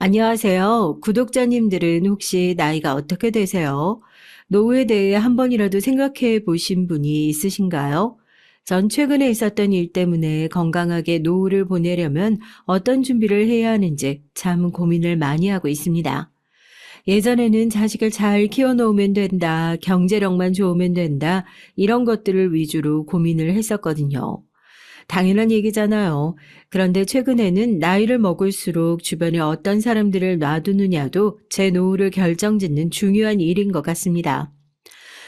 안녕하세요. 구독자님들은 혹시 나이가 어떻게 되세요? 노후에 대해 한 번이라도 생각해 보신 분이 있으신가요? 전 최근에 있었던 일 때문에 건강하게 노후를 보내려면 어떤 준비를 해야 하는지 참 고민을 많이 하고 있습니다. 예전에는 자식을 잘 키워놓으면 된다, 경제력만 좋으면 된다, 이런 것들을 위주로 고민을 했었거든요. 당연한 얘기잖아요. 그런데 최근에는 나이를 먹을수록 주변에 어떤 사람들을 놔두느냐도 제 노후를 결정짓는 중요한 일인 것 같습니다.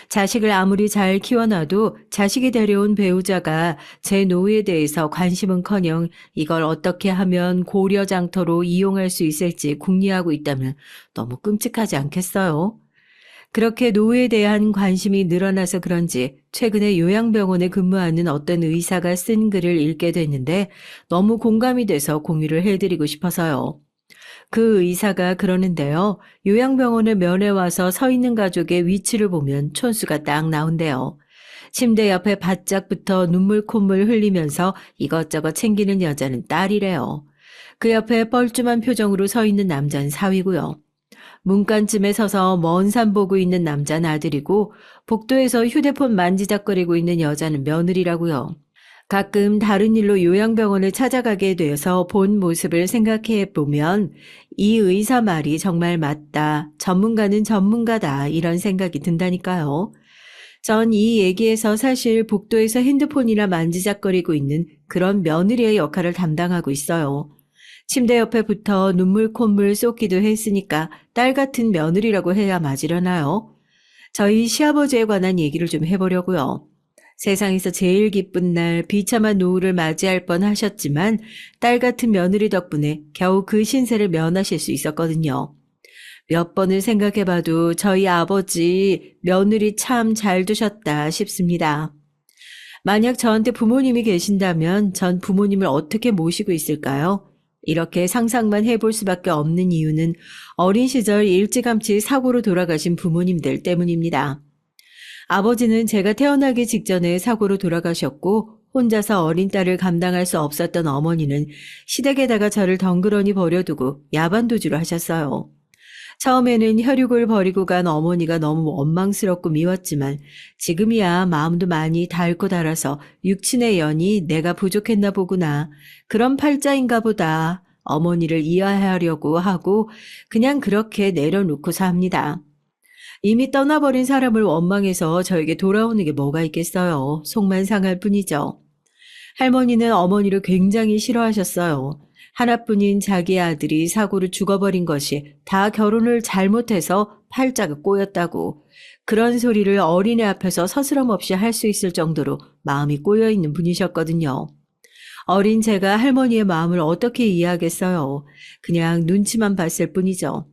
자식을 아무리 잘 키워놔도 자식이 데려온 배우자가 제 노후에 대해서 관심은커녕 이걸 어떻게 하면 고려장터로 이용할 수 있을지 궁리하고 있다면 너무 끔찍하지 않겠어요? 그렇게 노후에 대한 관심이 늘어나서 그런지 최근에 요양병원에 근무하는 어떤 의사가 쓴 글을 읽게 됐는데 너무 공감이 돼서 공유를 해드리고 싶어서요. 그 의사가 그러는데요. 요양병원에 면회 와서 서 있는 가족의 위치를 보면 촌수가 딱 나온대요. 침대 옆에 바짝 붙어 눈물 콧물 흘리면서 이것저것 챙기는 여자는 딸이래요. 그 옆에 뻘쭘한 표정으로 서 있는 남자는 사위고요. 문간쯤에 서서 먼 산 보고 있는 남자는 아들이고 복도에서 휴대폰 만지작거리고 있는 여자는 며느리라고요. 가끔 다른 일로 요양병원을 찾아가게 되어서 본 모습을 생각해 보면 이 의사 말이 정말 맞다. 전문가는 전문가다. 이런 생각이 든다니까요. 전 이 얘기에서 사실 복도에서 핸드폰이나 만지작거리고 있는 그런 며느리의 역할을 담당하고 있어요. 침대 옆에 붙어 눈물 콧물 쏟기도 했으니까 딸 같은 며느리라고 해야 맞으려나요? 저희 시아버지에 관한 얘기를 좀 해보려고요. 세상에서 제일 기쁜 날 비참한 노후를 맞이할 뻔 하셨지만 딸 같은 며느리 덕분에 겨우 그 신세를 면하실 수 있었거든요. 몇 번을 생각해봐도 저희 아버지 며느리 참 잘 두셨다 싶습니다. 만약 저한테 부모님이 계신다면 전 부모님을 어떻게 모시고 있을까요? 이렇게 상상만 해볼 수밖에 없는 이유는 어린 시절 일찌감치 사고로 돌아가신 부모님들 때문입니다. 아버지는 제가 태어나기 직전에 사고로 돌아가셨고 혼자서 어린 딸을 감당할 수 없었던 어머니는 시댁에다가 저를 덩그러니 버려두고 야반도주를 하셨어요. 처음에는 혈육을 버리고 간 어머니가 너무 원망스럽고 미웠지만 지금이야 마음도 많이 닳고 닳아서 육친의 연이 내가 부족했나 보구나. 그런 팔자인가 보다. 어머니를 이해하려고 하고 그냥 그렇게 내려놓고 삽니다. 이미 떠나버린 사람을 원망해서 저에게 돌아오는 게 뭐가 있겠어요. 속만 상할 뿐이죠. 할머니는 어머니를 굉장히 싫어하셨어요. 하나뿐인 자기 아들이 사고로 죽어버린 것이 다 결혼을 잘못해서 팔자가 꼬였다고. 그런 소리를 어린애 앞에서 서스럼 없이 할 수 있을 정도로 마음이 꼬여있는 분이셨거든요. 어린 제가 할머니의 마음을 어떻게 이해하겠어요. 그냥 눈치만 봤을 뿐이죠.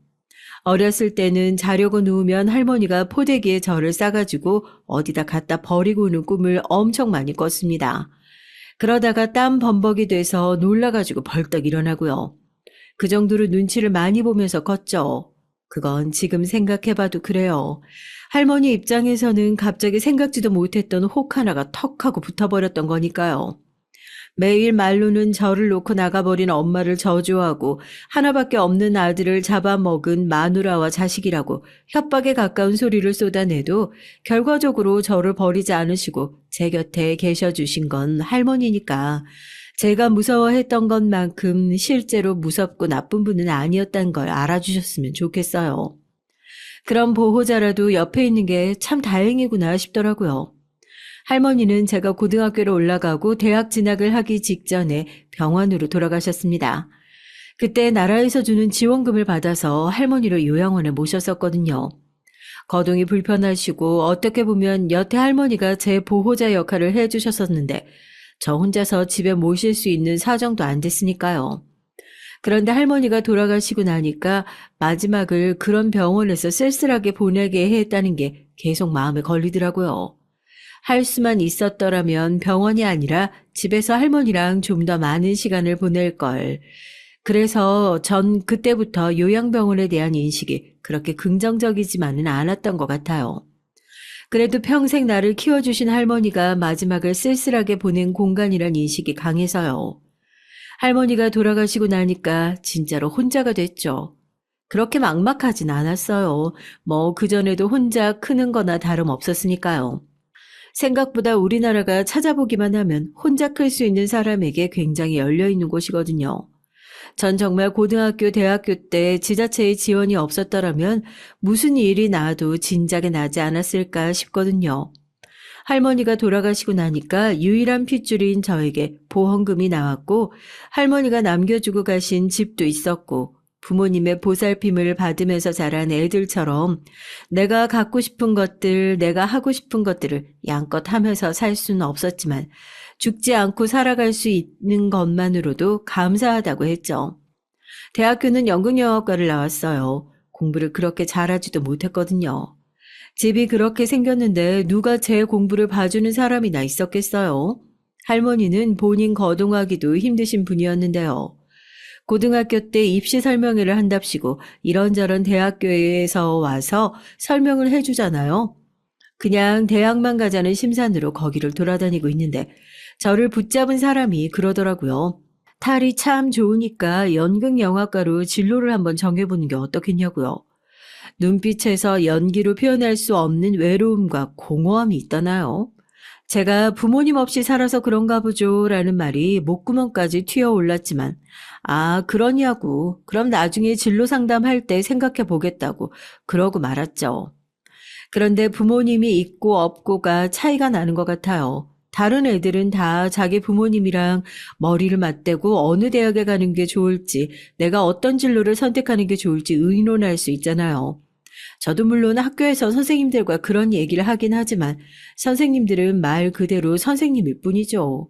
어렸을 때는 자려고 누우면 할머니가 포대기에 저를 싸가지고 어디다 갖다 버리고 오는 꿈을 엄청 많이 꿨습니다. 그러다가 땀 범벅이 돼서 놀라가지고 벌떡 일어나고요. 그 정도로 눈치를 많이 보면서 컸죠. 그건 지금 생각해봐도 그래요. 할머니 입장에서는 갑자기 생각지도 못했던 혹 하나가 턱 하고 붙어버렸던 거니까요. 매일 말로는 저를 놓고 나가버린 엄마를 저주하고 하나밖에 없는 아들을 잡아먹은 마누라와 자식이라고 협박에 가까운 소리를 쏟아내도 결과적으로 저를 버리지 않으시고 제 곁에 계셔주신 건 할머니니까 제가 무서워했던 것만큼 실제로 무섭고 나쁜 분은 아니었다는 걸 알아주셨으면 좋겠어요. 그런 보호자라도 옆에 있는 게 참 다행이구나 싶더라고요. 할머니는 제가 고등학교로 올라가고 대학 진학을 하기 직전에 병원으로 돌아가셨습니다. 그때 나라에서 주는 지원금을 받아서 할머니를 요양원에 모셨었거든요. 거동이 불편하시고 어떻게 보면 여태 할머니가 제 보호자 역할을 해주셨었는데 저 혼자서 집에 모실 수 있는 사정도 안 됐으니까요. 그런데 할머니가 돌아가시고 나니까 마지막을 그런 병원에서 쓸쓸하게 보내게 했다는 게 계속 마음에 걸리더라고요. 할 수만 있었더라면 병원이 아니라 집에서 할머니랑 좀 더 많은 시간을 보낼 걸. 그래서 전 그때부터 요양병원에 대한 인식이 그렇게 긍정적이지만은 않았던 것 같아요. 그래도 평생 나를 키워주신 할머니가 마지막을 쓸쓸하게 보낸 공간이란 인식이 강해서요. 할머니가 돌아가시고 나니까 진짜로 혼자가 됐죠. 그렇게 막막하진 않았어요. 뭐 그전에도 혼자 크는 거나 다름없었으니까요. 생각보다 우리나라가 찾아보기만 하면 혼자 클 수 있는 사람에게 굉장히 열려있는 곳이거든요. 전 정말 고등학교, 대학교 때 지자체의 지원이 없었더라면 무슨 일이 나도 진작에 나지 않았을까 싶거든요. 할머니가 돌아가시고 나니까 유일한 핏줄인 저에게 보험금이 나왔고 할머니가 남겨주고 가신 집도 있었고 부모님의 보살핌을 받으면서 자란 애들처럼 내가 갖고 싶은 것들, 내가 하고 싶은 것들을 양껏 하면서 살 수는 없었지만 죽지 않고 살아갈 수 있는 것만으로도 감사하다고 했죠. 대학교는 연극영화과를 나왔어요. 공부를 그렇게 잘하지도 못했거든요. 집이 그렇게 생겼는데 누가 제 공부를 봐주는 사람이나 있었겠어요? 할머니는 본인 거동하기도 힘드신 분이었는데요. 고등학교 때 입시 설명회를 한답시고 이런저런 대학교에서 와서 설명을 해주잖아요. 그냥 대학만 가자는 심산으로 거기를 돌아다니고 있는데 저를 붙잡은 사람이 그러더라고요. 탈이 참 좋으니까 연극영화과로 진로를 한번 정해보는 게 어떻겠냐고요. 눈빛에서 연기로 표현할 수 없는 외로움과 공허함이 있더나요. 제가 부모님 없이 살아서 그런가 보죠 라는 말이 목구멍까지 튀어 올랐지만 아 그러냐고 그럼 나중에 진로 상담할 때 생각해 보겠다고 그러고 말았죠. 그런데 부모님이 있고 없고가 차이가 나는 것 같아요. 다른 애들은 다 자기 부모님이랑 머리를 맞대고 어느 대학에 가는 게 좋을지, 내가 어떤 진로를 선택하는 게 좋을지 의논할 수 있잖아요. 저도 물론 학교에서 선생님들과 그런 얘기를 하긴 하지만 선생님들은 말 그대로 선생님일 뿐이죠.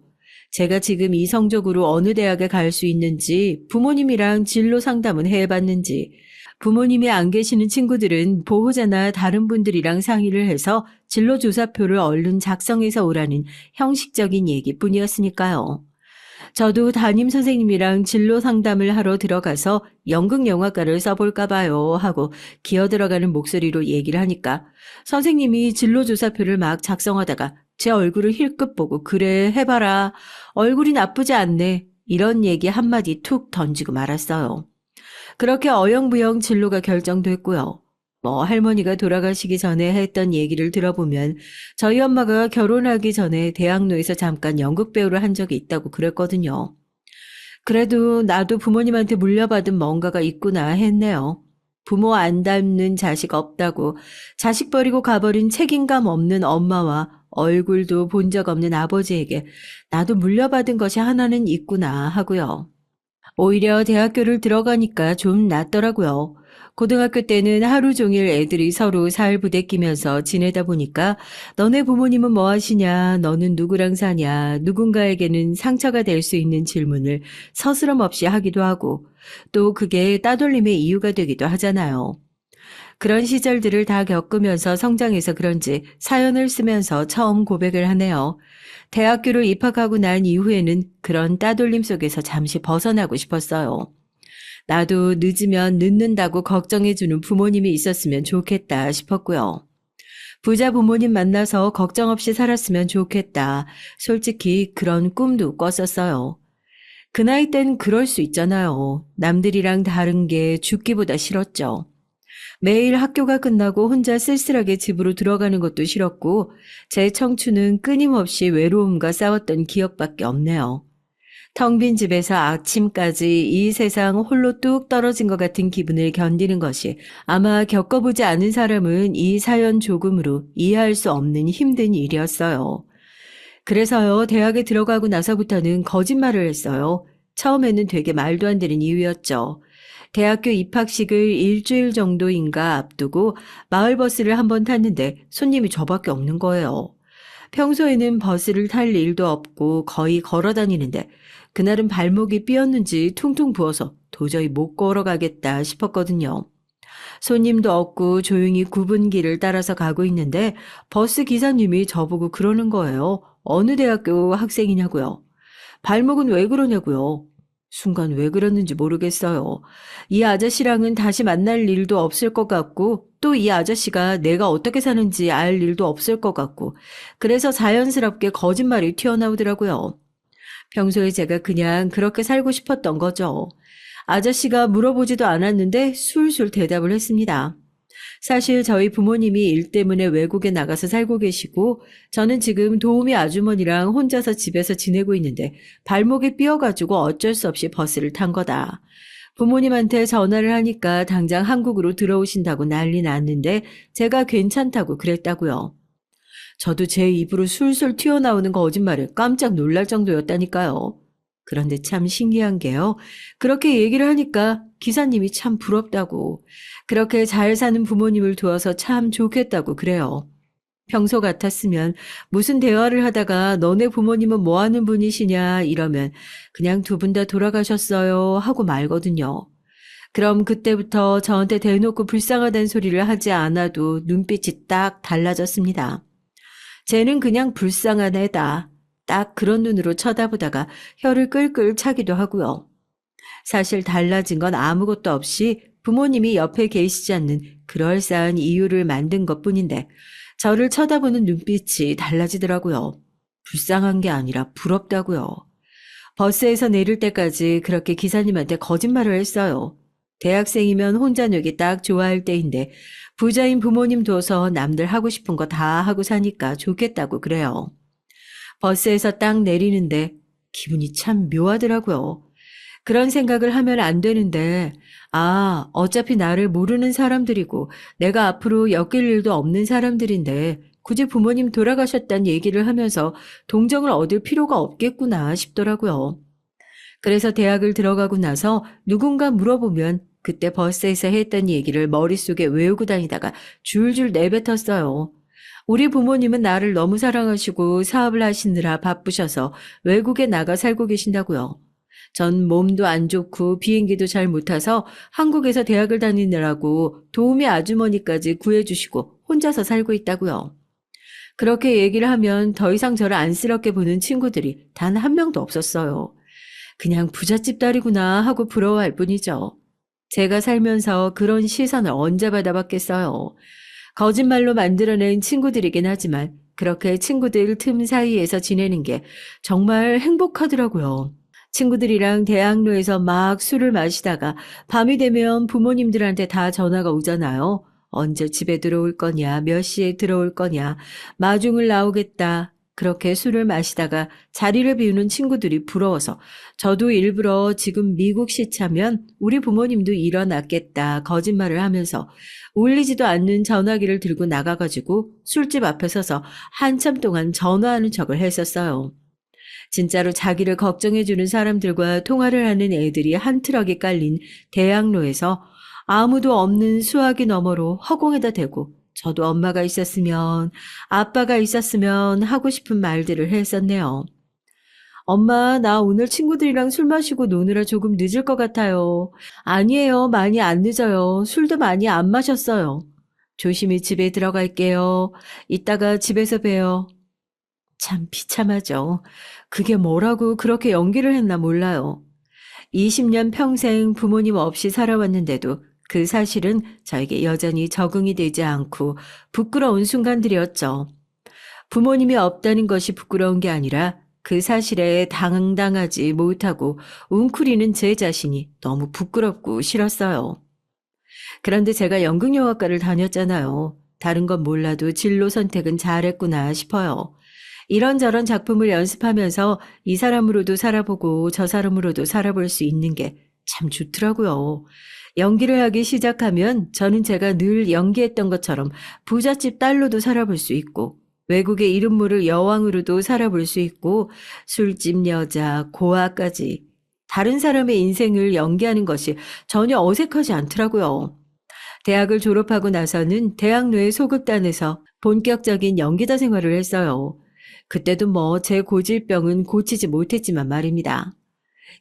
제가 지금 이성적으로 어느 대학에 갈 수 있는지 부모님이랑 진로 상담은 해봤는지 부모님이 안 계시는 친구들은 보호자나 다른 분들이랑 상의를 해서 진로조사표를 얼른 작성해서 오라는 형식적인 얘기뿐이었으니까요. 저도 담임 선생님이랑 진로 상담을 하러 들어가서 연극영화과를 써볼까 봐요 하고 기어 들어가는 목소리로 얘기를 하니까 선생님이 진로조사표를 막 작성하다가 제 얼굴을 힐끗 보고 그래 해봐라 얼굴이 나쁘지 않네 이런 얘기 한마디 툭 던지고 말았어요. 그렇게 어영부영 진로가 결정됐고요. 뭐 할머니가 돌아가시기 전에 했던 얘기를 들어보면 저희 엄마가 결혼하기 전에 대학로에서 잠깐 연극 배우를 한 적이 있다고 그랬거든요. 그래도 나도 부모님한테 물려받은 뭔가가 있구나 했네요. 부모 안 닮는 자식 없다고 자식 버리고 가버린 책임감 없는 엄마와 얼굴도 본 적 없는 아버지에게 나도 물려받은 것이 하나는 있구나 하고요. 오히려 대학교를 들어가니까 좀 낫더라고요. 고등학교 때는 하루 종일 애들이 서로 살부대끼면서 지내다 보니까 너네 부모님은 뭐 하시냐, 너는 누구랑 사냐, 누군가에게는 상처가 될 수 있는 질문을 서스럼 없이 하기도 하고 또 그게 따돌림의 이유가 되기도 하잖아요. 그런 시절들을 다 겪으면서 성장해서 그런지 사연을 쓰면서 처음 고백을 하네요. 대학교를 입학하고 난 이후에는 그런 따돌림 속에서 잠시 벗어나고 싶었어요. 나도 늦으면 늦는다고 걱정해주는 부모님이 있었으면 좋겠다 싶었고요. 부자 부모님 만나서 걱정 없이 살았으면 좋겠다. 솔직히 그런 꿈도 꿨었어요. 그 나이 땐 그럴 수 있잖아요. 남들이랑 다른 게 죽기보다 싫었죠. 매일 학교가 끝나고 혼자 쓸쓸하게 집으로 들어가는 것도 싫었고 제 청춘은 끊임없이 외로움과 싸웠던 기억밖에 없네요. 텅 빈 집에서 아침까지 이 세상 홀로 뚝 떨어진 것 같은 기분을 견디는 것이 아마 겪어보지 않은 사람은 이 사연 조금으로 이해할 수 없는 힘든 일이었어요. 그래서요, 대학에 들어가고 나서부터는 거짓말을 했어요. 처음에는 되게 말도 안 되는 이유였죠. 대학교 입학식을 일주일 정도인가 앞두고 마을버스를 한번 탔는데 손님이 저밖에 없는 거예요. 평소에는 버스를 탈 일도 없고 거의 걸어 다니는데 그날은 발목이 삐었는지 퉁퉁 부어서 도저히 못 걸어가겠다 싶었거든요. 손님도 없고 조용히 굽은 길을 따라서 가고 있는데 버스 기사님이 저보고 그러는 거예요. 어느 대학교 학생이냐고요. 발목은 왜 그러냐고요. 순간 왜 그랬는지 모르겠어요. 이 아저씨랑은 다시 만날 일도 없을 것 같고 또 이 아저씨가 내가 어떻게 사는지 알 일도 없을 것 같고 그래서 자연스럽게 거짓말이 튀어나오더라고요. 평소에 제가 그냥 그렇게 살고 싶었던 거죠. 아저씨가 물어보지도 않았는데 술술 대답을 했습니다. 사실 저희 부모님이 일 때문에 외국에 나가서 살고 계시고 저는 지금 도우미 아주머니랑 혼자서 집에서 지내고 있는데 발목이 삐어가지고 어쩔 수 없이 버스를 탄 거다. 부모님한테 전화를 하니까 당장 한국으로 들어오신다고 난리 났는데 제가 괜찮다고 그랬다고요. 저도 제 입으로 술술 튀어나오는 거짓말에 깜짝 놀랄 정도였다니까요. 그런데 참 신기한 게요. 그렇게 얘기를 하니까 기사님이 참 부럽다고, 그렇게 잘 사는 부모님을 두어서 참 좋겠다고 그래요. 평소 같았으면 무슨 대화를 하다가 너네 부모님은 뭐 하는 분이시냐 이러면 그냥 두 분 다 돌아가셨어요 하고 말거든요. 그럼 그때부터 저한테 대놓고 불쌍하다는 소리를 하지 않아도 눈빛이 딱 달라졌습니다. 쟤는 그냥 불쌍한 애다. 딱 그런 눈으로 쳐다보다가 혀를 끌끌 차기도 하고요. 사실 달라진 건 아무것도 없이 부모님이 옆에 계시지 않는 그럴싸한 이유를 만든 것뿐인데 저를 쳐다보는 눈빛이 달라지더라고요. 불쌍한 게 아니라 부럽다고요. 버스에서 내릴 때까지 그렇게 기사님한테 거짓말을 했어요. 대학생이면 혼자 놀기 딱 좋아할 때인데 부자인 부모님 둬서 남들 하고 싶은 거 다 하고 사니까 좋겠다고 그래요. 버스에서 딱 내리는데 기분이 참 묘하더라고요. 그런 생각을 하면 안 되는데, 어차피 나를 모르는 사람들이고 내가 앞으로 엮일 일도 없는 사람들인데 굳이 부모님 돌아가셨다는 얘기를 하면서 동정을 얻을 필요가 없겠구나 싶더라고요. 그래서 대학을 들어가고 나서 누군가 물어보면 그때 버스에서 했던 얘기를 머릿속에 외우고 다니다가 줄줄 내뱉었어요. 우리 부모님은 나를 너무 사랑하시고 사업을 하시느라 바쁘셔서 외국에 나가 살고 계신다고요. 전 몸도 안 좋고 비행기도 잘 못 타서 한국에서 대학을 다니느라고 도우미 아주머니까지 구해주시고 혼자서 살고 있다고요. 그렇게 얘기를 하면 더 이상 저를 안쓰럽게 보는 친구들이 단 한 명도 없었어요. 그냥 부잣집 딸이구나 하고 부러워할 뿐이죠. 제가 살면서 그런 시선을 언제 받아봤겠어요. 거짓말로 만들어낸 친구들이긴 하지만 그렇게 친구들 틈 사이에서 지내는 게 정말 행복하더라고요. 친구들이랑 대학로에서 막 술을 마시다가 밤이 되면 부모님들한테 다 전화가 오잖아요. 언제 집에 들어올 거냐, 몇 시에 들어올 거냐, 마중을 나오겠다. 그렇게 술을 마시다가 자리를 비우는 친구들이 부러워서 저도 일부러 지금 미국 시차면 우리 부모님도 일어났겠다 거짓말을 하면서 울리지도 않는 전화기를 들고 나가가지고 술집 앞에 서서 한참 동안 전화하는 척을 했었어요. 진짜로 자기를 걱정해주는 사람들과 통화를 하는 애들이 한 트럭이 깔린 대학로에서 아무도 없는 수화기 너머로 허공에다 대고 저도 엄마가 있었으면, 아빠가 있었으면 하고 싶은 말들을 했었네요. 엄마, 나 오늘 친구들이랑 술 마시고 노느라 조금 늦을 것 같아요. 아니에요, 많이 안 늦어요. 술도 많이 안 마셨어요. 조심히 집에 들어갈게요. 이따가 집에서 봬요. 참 비참하죠. 그게 뭐라고 그렇게 연기를 했나 몰라요. 20년 평생 부모님 없이 살아왔는데도 그 사실은 저에게 여전히 적응이 되지 않고 부끄러운 순간들이었죠. 부모님이 없다는 것이 부끄러운 게 아니라 그 사실에 당당하지 못하고 웅크리는 제 자신이 너무 부끄럽고 싫었어요. 그런데 제가 연극영화과를 다녔잖아요. 다른 건 몰라도 진로 선택은 잘했구나 싶어요. 이런저런 작품을 연습하면서 이 사람으로도 살아보고 저 사람으로도 살아볼 수 있는 게 참 좋더라고요. 연기를 하기 시작하면 저는 제가 늘 연기했던 것처럼 부잣집 딸로도 살아볼 수 있고 외국의 이름 모를 여왕으로도 살아볼 수 있고 술집 여자, 고아까지 다른 사람의 인생을 연기하는 것이 전혀 어색하지 않더라고요. 대학을 졸업하고 나서는 대학로의 소극단에서 본격적인 연기자 생활을 했어요. 그때도 뭐 제 고질병은 고치지 못했지만 말입니다.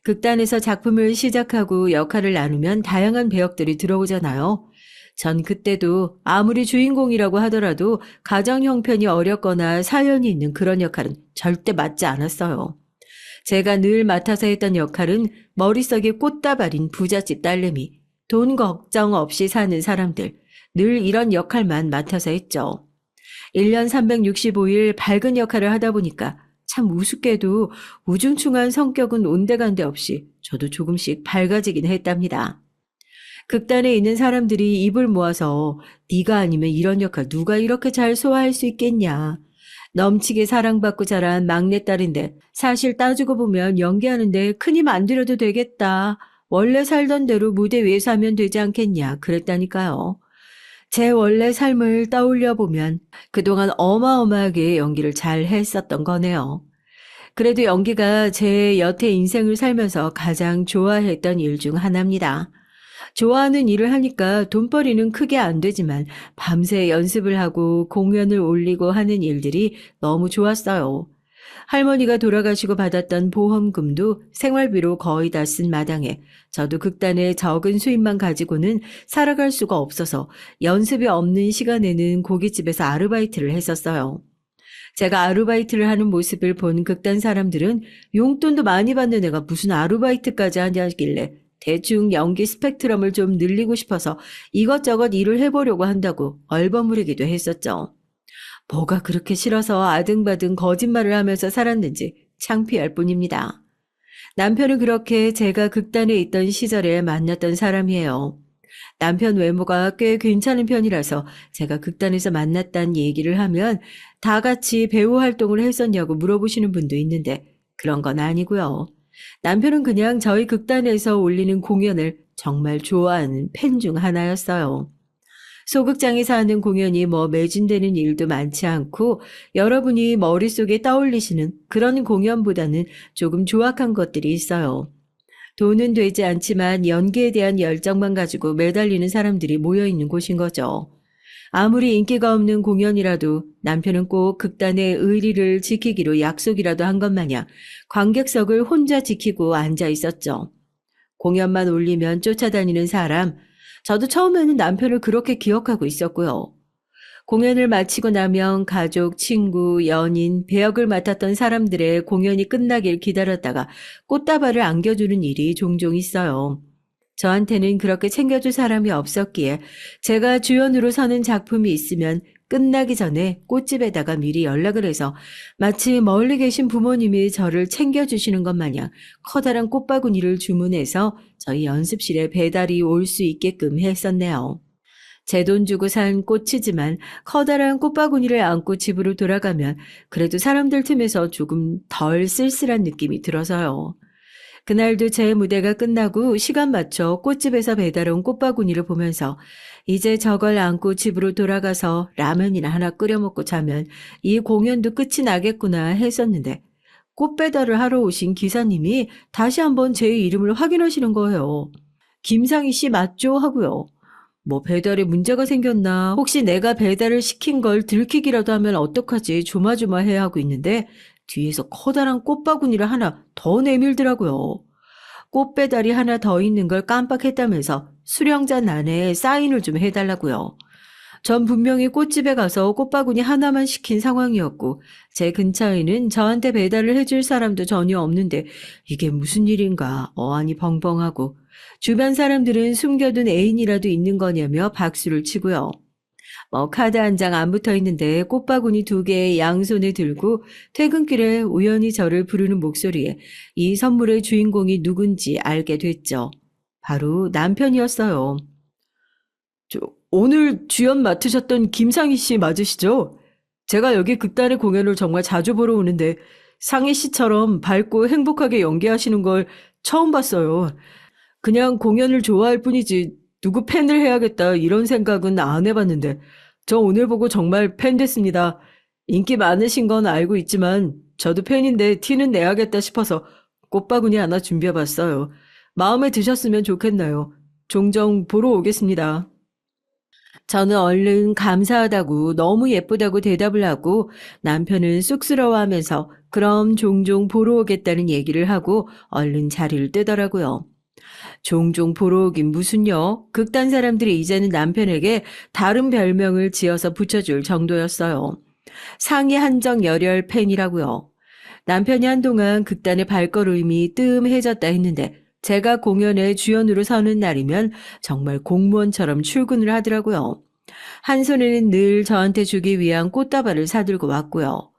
극단에서 작품을 시작하고 역할을 나누면 다양한 배역들이 들어오잖아요. 전 그때도 아무리 주인공이라고 하더라도 가정 형편이 어렵거나 사연이 있는 그런 역할은 절대 맞지 않았어요. 제가 늘 맡아서 했던 역할은 머릿속에 꽃다발인 부잣집 딸내미, 돈 걱정 없이 사는 사람들, 늘 이런 역할만 맡아서 했죠. 1년 365일 밝은 역할을 하다 보니까 참 우습게도 우중충한 성격은 온데간데 없이 저도 조금씩 밝아지긴 했답니다. 극단에 있는 사람들이 입을 모아서 네가 아니면 이런 역할 누가 이렇게 잘 소화할 수 있겠냐. 넘치게 사랑받고 자란 막내딸인데 사실 따지고 보면 연기하는데 큰 힘 안 들여도 되겠다. 원래 살던 대로 무대 위에서 하면 되지 않겠냐. 그랬다니까요. 제 원래 삶을 떠올려 보면 그동안 어마어마하게 연기를 잘 했었던 거네요. 그래도 연기가 제 여태 인생을 살면서 가장 좋아했던 일 중 하나입니다. 좋아하는 일을 하니까 돈벌이는 크게 안 되지만 밤새 연습을 하고 공연을 올리고 하는 일들이 너무 좋았어요. 할머니가 돌아가시고 받았던 보험금도 생활비로 거의 다 쓴 마당에 저도 극단의 적은 수입만 가지고는 살아갈 수가 없어서 연습이 없는 시간에는 고깃집에서 아르바이트를 했었어요. 제가 아르바이트를 하는 모습을 본 극단 사람들은 용돈도 많이 받는 애가 무슨 아르바이트까지 하냐길래 대충 연기 스펙트럼을 좀 늘리고 싶어서 이것저것 일을 해보려고 한다고 얼버무리기도 했었죠. 뭐가 그렇게 싫어서 아등바등 거짓말을 하면서 살았는지 창피할 뿐입니다. 남편은 그렇게 제가 극단에 있던 시절에 만났던 사람이에요. 남편 외모가 꽤 괜찮은 편이라서 제가 극단에서 만났다는 얘기를 하면 다 같이 배우 활동을 했었냐고 물어보시는 분도 있는데 그런 건 아니고요. 남편은 그냥 저희 극단에서 올리는 공연을 정말 좋아하는 팬 중 하나였어요. 소극장에서 하는 공연이 뭐 매진되는 일도 많지 않고 여러분이 머릿속에 떠올리시는 그런 공연보다는 조금 조악한 것들이 있어요. 돈은 되지 않지만 연기에 대한 열정만 가지고 매달리는 사람들이 모여있는 곳인 거죠. 아무리 인기가 없는 공연이라도 남편은 꼭 극단의 의리를 지키기로 약속이라도 한 것 마냥 관객석을 혼자 지키고 앉아 있었죠. 공연만 올리면 쫓아다니는 사람, 저도 처음에는 남편을 그렇게 기억하고 있었고요. 공연을 마치고 나면 가족, 친구, 연인, 배역을 맡았던 사람들의 공연이 끝나길 기다렸다가 꽃다발을 안겨주는 일이 종종 있어요. 저한테는 그렇게 챙겨줄 사람이 없었기에 제가 주연으로 서는 작품이 있으면 끝나기 전에 꽃집에다가 미리 연락을 해서 마치 멀리 계신 부모님이 저를 챙겨주시는 것 마냥 커다란 꽃바구니를 주문해서 저희 연습실에 배달이 올 수 있게끔 했었네요. 제 돈 주고 산 꽃이지만 커다란 꽃바구니를 안고 집으로 돌아가면 그래도 사람들 틈에서 조금 덜 쓸쓸한 느낌이 들어서요. 그날도 제 무대가 끝나고 시간 맞춰 꽃집에서 배달 온 꽃바구니를 보면서 이제 저걸 안고 집으로 돌아가서 라면이나 하나 끓여 먹고 자면 이 공연도 끝이 나겠구나 했었는데 꽃 배달을 하러 오신 기사님이 다시 한번 제 이름을 확인하시는 거예요. 김상희 씨 맞죠? 하고요. 뭐 배달에 문제가 생겼나 혹시 내가 배달을 시킨 걸 들키기라도 하면 어떡하지 조마조마해 하고 있는데 뒤에서 커다란 꽃바구니를 하나 더 내밀더라고요. 꽃 배달이 하나 더 있는 걸 깜빡했다면서 수령잔 안에 사인을 좀 해달라고요. 전 분명히 꽃집에 가서 꽃바구니 하나만 시킨 상황이었고 제 근처에는 저한테 배달을 해줄 사람도 전혀 없는데 이게 무슨 일인가 어안이 벙벙하고 주변 사람들은 숨겨둔 애인이라도 있는 거냐며 박수를 치고요. 카드 한 장 안 붙어 있는데 꽃바구니 2개 양손에 들고 퇴근길에 우연히 저를 부르는 목소리에 이 선물의 주인공이 누군지 알게 됐죠. 바로 남편이었어요. 오늘 주연 맡으셨던 김상희 씨 맞으시죠? 제가 여기 극단의 공연을 정말 자주 보러 오는데 상희 씨처럼 밝고 행복하게 연기하시는 걸 처음 봤어요. 그냥 공연을 좋아할 뿐이지 누구 팬을 해야겠다 이런 생각은 안 해봤는데 저 오늘 보고 정말 팬 됐습니다. 인기 많으신 건 알고 있지만 저도 팬인데 티는 내야겠다 싶어서 꽃바구니 하나 준비해봤어요. 마음에 드셨으면 좋겠나요? 종종 보러 오겠습니다. 저는 얼른 감사하다고 너무 예쁘다고 대답을 하고 남편은 쑥스러워하면서 그럼 종종 보러 오겠다는 얘기를 하고 얼른 자리를 뜨더라고요. 종종 보러 오긴 무슨요? 극단 사람들이 이제는 남편에게 다른 별명을 지어서 붙여줄 정도였어요. 상위 한정 열혈 팬이라고요. 남편이 한동안 극단의 발걸음이 뜸해졌다 했는데 제가 공연에 주연으로 서는 날이면 정말 공무원처럼 출근을 하더라고요. 한 손에는 늘 저한테 주기 위한 꽃다발을 사들고 왔고요.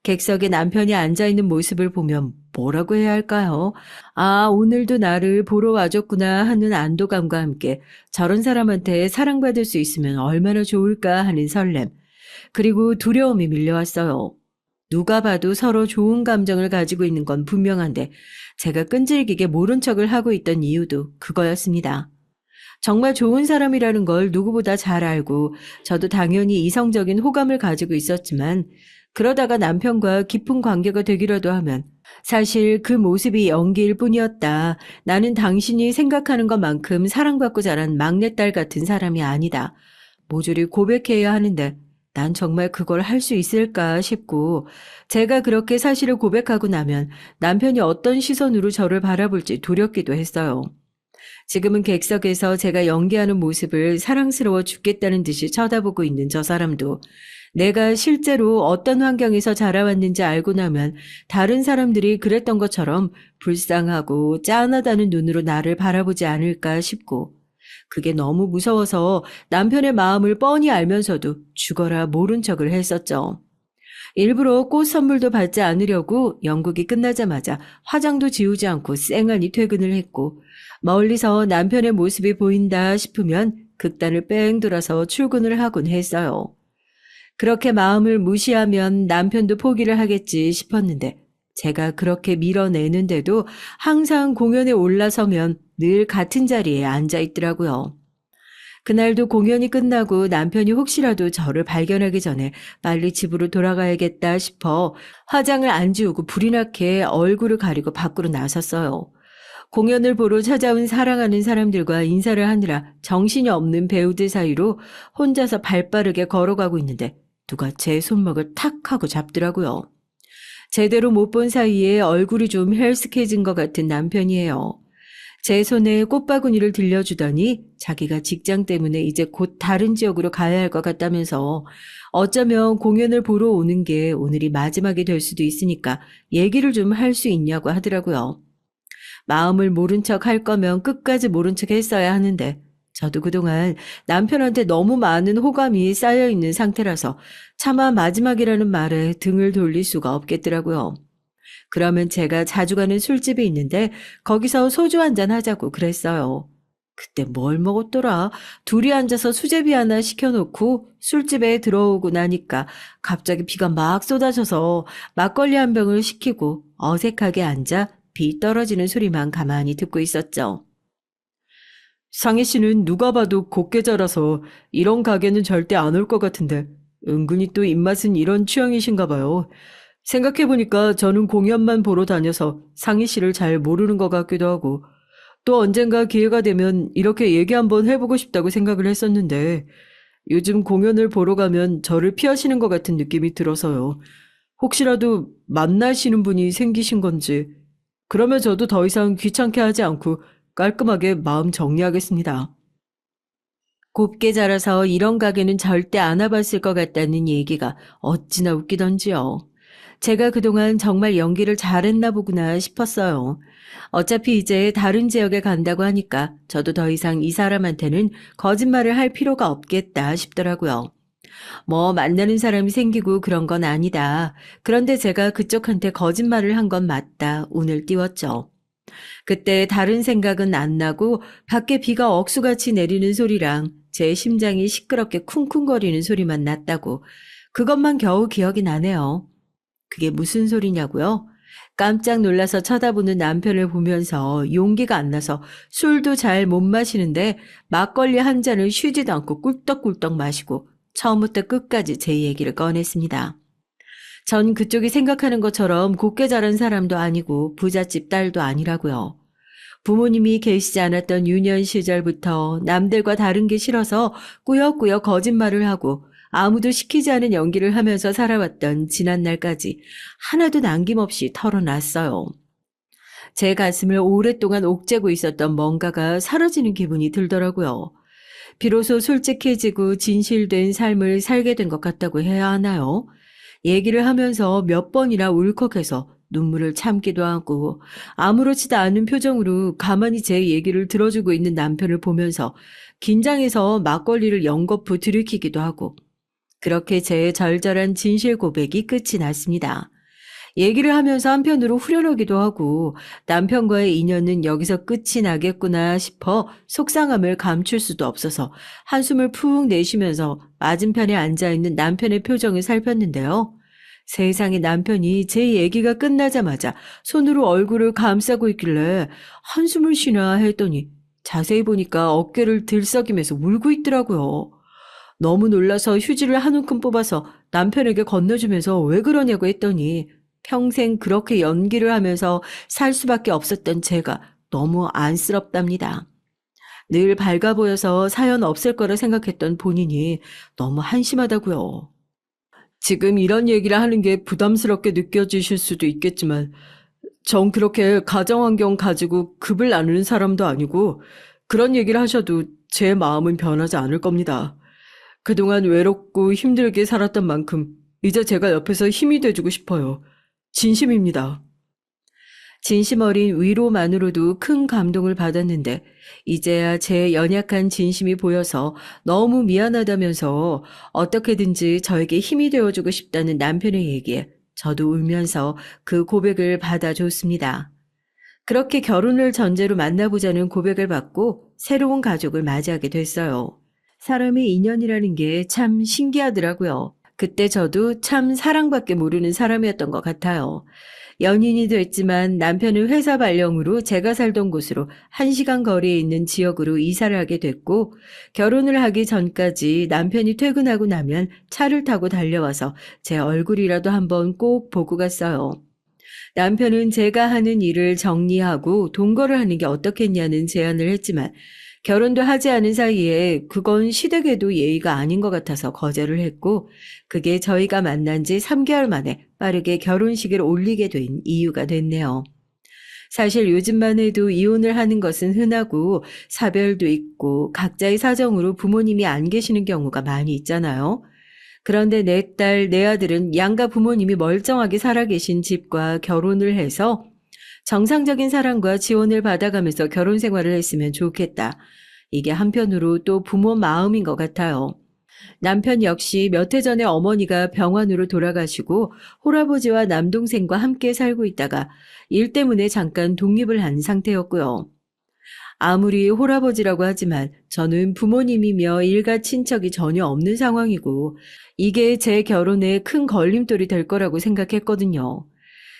객석에 남편이 앉아있는 모습을 보면 뭐라고 해야 할까요? 아, 오늘도 나를 보러 와줬구나 하는 안도감과 함께 저런 사람한테 사랑받을 수 있으면 얼마나 좋을까 하는 설렘, 그리고 두려움이 밀려왔어요. 누가 봐도 서로 좋은 감정을 가지고 있는 건 분명한데 제가 끈질기게 모른 척을 하고 있던 이유도 그거였습니다. 정말 좋은 사람이라는 걸 누구보다 잘 알고 저도 당연히 이성적인 호감을 가지고 있었지만 그러다가 남편과 깊은 관계가 되기라도 하면 사실 그 모습이 연기일 뿐이었다. 나는 당신이 생각하는 것만큼 사랑받고 자란 막내딸 같은 사람이 아니다. 모조리 고백해야 하는데 난 정말 그걸 할 수 있을까 싶고 제가 그렇게 사실을 고백하고 나면 남편이 어떤 시선으로 저를 바라볼지 두렵기도 했어요. 지금은 객석에서 제가 연기하는 모습을 사랑스러워 죽겠다는 듯이 쳐다보고 있는 저 사람도 내가 실제로 어떤 환경에서 자라왔는지 알고 나면 다른 사람들이 그랬던 것처럼 불쌍하고 짠하다는 눈으로 나를 바라보지 않을까 싶고 그게 너무 무서워서 남편의 마음을 뻔히 알면서도 죽어라 모른 척을 했었죠. 일부러 꽃 선물도 받지 않으려고 연극이 끝나자마자 화장도 지우지 않고 쌩하니 퇴근을 했고 멀리서 남편의 모습이 보인다 싶으면 극단을 뺑 돌아서 출근을 하곤 했어요. 그렇게 마음을 무시하면 남편도 포기를 하겠지 싶었는데 제가 그렇게 밀어내는데도 항상 공연에 올라서면 늘 같은 자리에 앉아 있더라고요. 그날도 공연이 끝나고 남편이 혹시라도 저를 발견하기 전에 빨리 집으로 돌아가야겠다 싶어 화장을 안 지우고 불이 나게 얼굴을 가리고 밖으로 나섰어요. 공연을 보러 찾아온 사랑하는 사람들과 인사를 하느라 정신이 없는 배우들 사이로 혼자서 발빠르게 걸어가고 있는데 누가 제 손목을 탁 하고 잡더라고요. 제대로 못 본 사이에 얼굴이 좀 헬스케진 것 같은 남편이에요. 제 손에 꽃바구니를 들려주더니 자기가 직장 때문에 이제 곧 다른 지역으로 가야 할 것 같다면서 어쩌면 공연을 보러 오는 게 오늘이 마지막이 될 수도 있으니까 얘기를 좀 할 수 있냐고 하더라고요. 마음을 모른 척 할 거면 끝까지 모른 척 했어야 하는데 저도 그동안 남편한테 너무 많은 호감이 쌓여 있는 상태라서 차마 마지막이라는 말에 등을 돌릴 수가 없겠더라고요. 그러면 제가 자주 가는 술집이 있는데 거기서 소주 한잔 하자고 그랬어요. 그때 뭘 먹었더라? 둘이 앉아서 수제비 하나 시켜놓고 술집에 들어오고 나니까 갑자기 비가 막 쏟아져서 막걸리 한 병을 시키고 어색하게 앉아 비 떨어지는 소리만 가만히 듣고 있었죠. 상희 씨는 누가 봐도 곱게 자라서 이런 가게는 절대 안 올 것 같은데 은근히 또 입맛은 이런 취향이신가 봐요. 생각해보니까 저는 공연만 보러 다녀서 상희 씨를 잘 모르는 것 같기도 하고 또 언젠가 기회가 되면 이렇게 얘기 한번 해보고 싶다고 생각을 했었는데 요즘 공연을 보러 가면 저를 피하시는 것 같은 느낌이 들어서요. 혹시라도 만나시는 분이 생기신 건지. 그러면 저도 더 이상 귀찮게 하지 않고 깔끔하게 마음 정리하겠습니다. 곱게 자라서 이런 가게는 절대 안 와봤을 것 같다는 얘기가 어찌나 웃기던지요. 제가 그동안 정말 연기를 잘했나 보구나 싶었어요. 어차피 이제 다른 지역에 간다고 하니까 저도 더 이상 이 사람한테는 거짓말을 할 필요가 없겠다 싶더라고요. 뭐 만나는 사람이 생기고 그런 건 아니다. 그런데 제가 그쪽한테 거짓말을 한 건 맞다. 운을 띄웠죠. 그때 다른 생각은 안 나고 밖에 비가 억수같이 내리는 소리랑 제 심장이 시끄럽게 쿵쿵거리는 소리만 났다고 그것만 겨우 기억이 나네요. 그게 무슨 소리냐고요? 깜짝 놀라서 쳐다보는 남편을 보면서 용기가 안 나서 술도 잘 못 마시는데 막걸리 한 잔을 쉬지도 않고 꿀떡꿀떡 마시고 처음부터 끝까지 제 얘기를 꺼냈습니다. 전 그쪽이 생각하는 것처럼 곱게 자란 사람도 아니고 부잣집 딸도 아니라고요. 부모님이 계시지 않았던 유년 시절부터 남들과 다른 게 싫어서 꾸역꾸역 거짓말을 하고 아무도 시키지 않은 연기를 하면서 살아왔던 지난날까지 하나도 남김없이 털어놨어요. 제 가슴을 오랫동안 옥죄고 있었던 뭔가가 사라지는 기분이 들더라고요. 비로소 솔직해지고 진실된 삶을 살게 된 것 같다고 해야 하나요? 얘기를 하면서 몇 번이나 울컥해서 눈물을 참기도 하고 아무렇지도 않은 표정으로 가만히 제 얘기를 들어주고 있는 남편을 보면서 긴장해서 막걸리를 연거푸 들이키기도 하고 그렇게 제 절절한 진실 고백이 끝이 났습니다. 얘기를 하면서 한편으로 후련하기도 하고 남편과의 인연은 여기서 끝이 나겠구나 싶어 속상함을 감출 수도 없어서 한숨을 푹 내쉬면서 맞은편에 앉아있는 남편의 표정을 살폈는데요. 세상에 남편이 제 얘기가 끝나자마자 손으로 얼굴을 감싸고 있길래 한숨을 쉬나 했더니 자세히 보니까 어깨를 들썩이면서 울고 있더라고요. 너무 놀라서 휴지를 한 움큼 뽑아서 남편에게 건네주면서 왜 그러냐고 했더니 평생 그렇게 연기를 하면서 살 수밖에 없었던 제가 너무 안쓰럽답니다. 늘 밝아 보여서 사연 없을 거라 생각했던 본인이 너무 한심하다고요. 지금 이런 얘기를 하는 게 부담스럽게 느껴지실 수도 있겠지만 전 그렇게 가정환경 가지고 급을 나누는 사람도 아니고 그런 얘기를 하셔도 제 마음은 변하지 않을 겁니다. 그동안 외롭고 힘들게 살았던 만큼 이제 제가 옆에서 힘이 돼주고 싶어요. 진심입니다. 진심 어린 위로만으로도 큰 감동을 받았는데 이제야 제 연약한 진심이 보여서 너무 미안하다면서 어떻게든지 저에게 힘이 되어주고 싶다는 남편의 얘기에 저도 울면서 그 고백을 받아줬습니다. 그렇게 결혼을 전제로 만나보자는 고백을 받고 새로운 가족을 맞이하게 됐어요. 사람의 인연이라는 게 참 신기하더라고요. 그때 저도 참 사랑밖에 모르는 사람이었던 것 같아요. 연인이 됐지만 남편은 회사 발령으로 제가 살던 곳으로 1시간 거리에 있는 지역으로 이사를 하게 됐고 결혼을 하기 전까지 남편이 퇴근하고 나면 차를 타고 달려와서 제 얼굴이라도 한번 꼭 보고 갔어요. 남편은 제가 하는 일을 정리하고 동거를 하는 게 어떻겠냐는 제안을 했지만 결혼도 하지 않은 사이에 그건 시댁에도 예의가 아닌 것 같아서 거절을 했고 그게 저희가 만난 지 3개월 만에 빠르게 결혼식을 올리게 된 이유가 됐네요. 사실 요즘만 해도 이혼을 하는 것은 흔하고 사별도 있고 각자의 사정으로 부모님이 안 계시는 경우가 많이 있잖아요. 그런데 내 딸, 내 아들은 양가 부모님이 멀쩡하게 살아계신 집과 결혼을 해서 정상적인 사랑과 지원을 받아가면서 결혼 생활을 했으면 좋겠다. 이게 한편으로 또 부모 마음인 것 같아요. 남편 역시 몇 해 전에 어머니가 병원으로 돌아가시고 홀아버지와 남동생과 함께 살고 있다가 일 때문에 잠깐 독립을 한 상태였고요. 아무리 홀아버지라고 하지만 저는 부모님이며 일가 친척이 전혀 없는 상황이고 이게 제 결혼에 큰 걸림돌이 될 거라고 생각했거든요.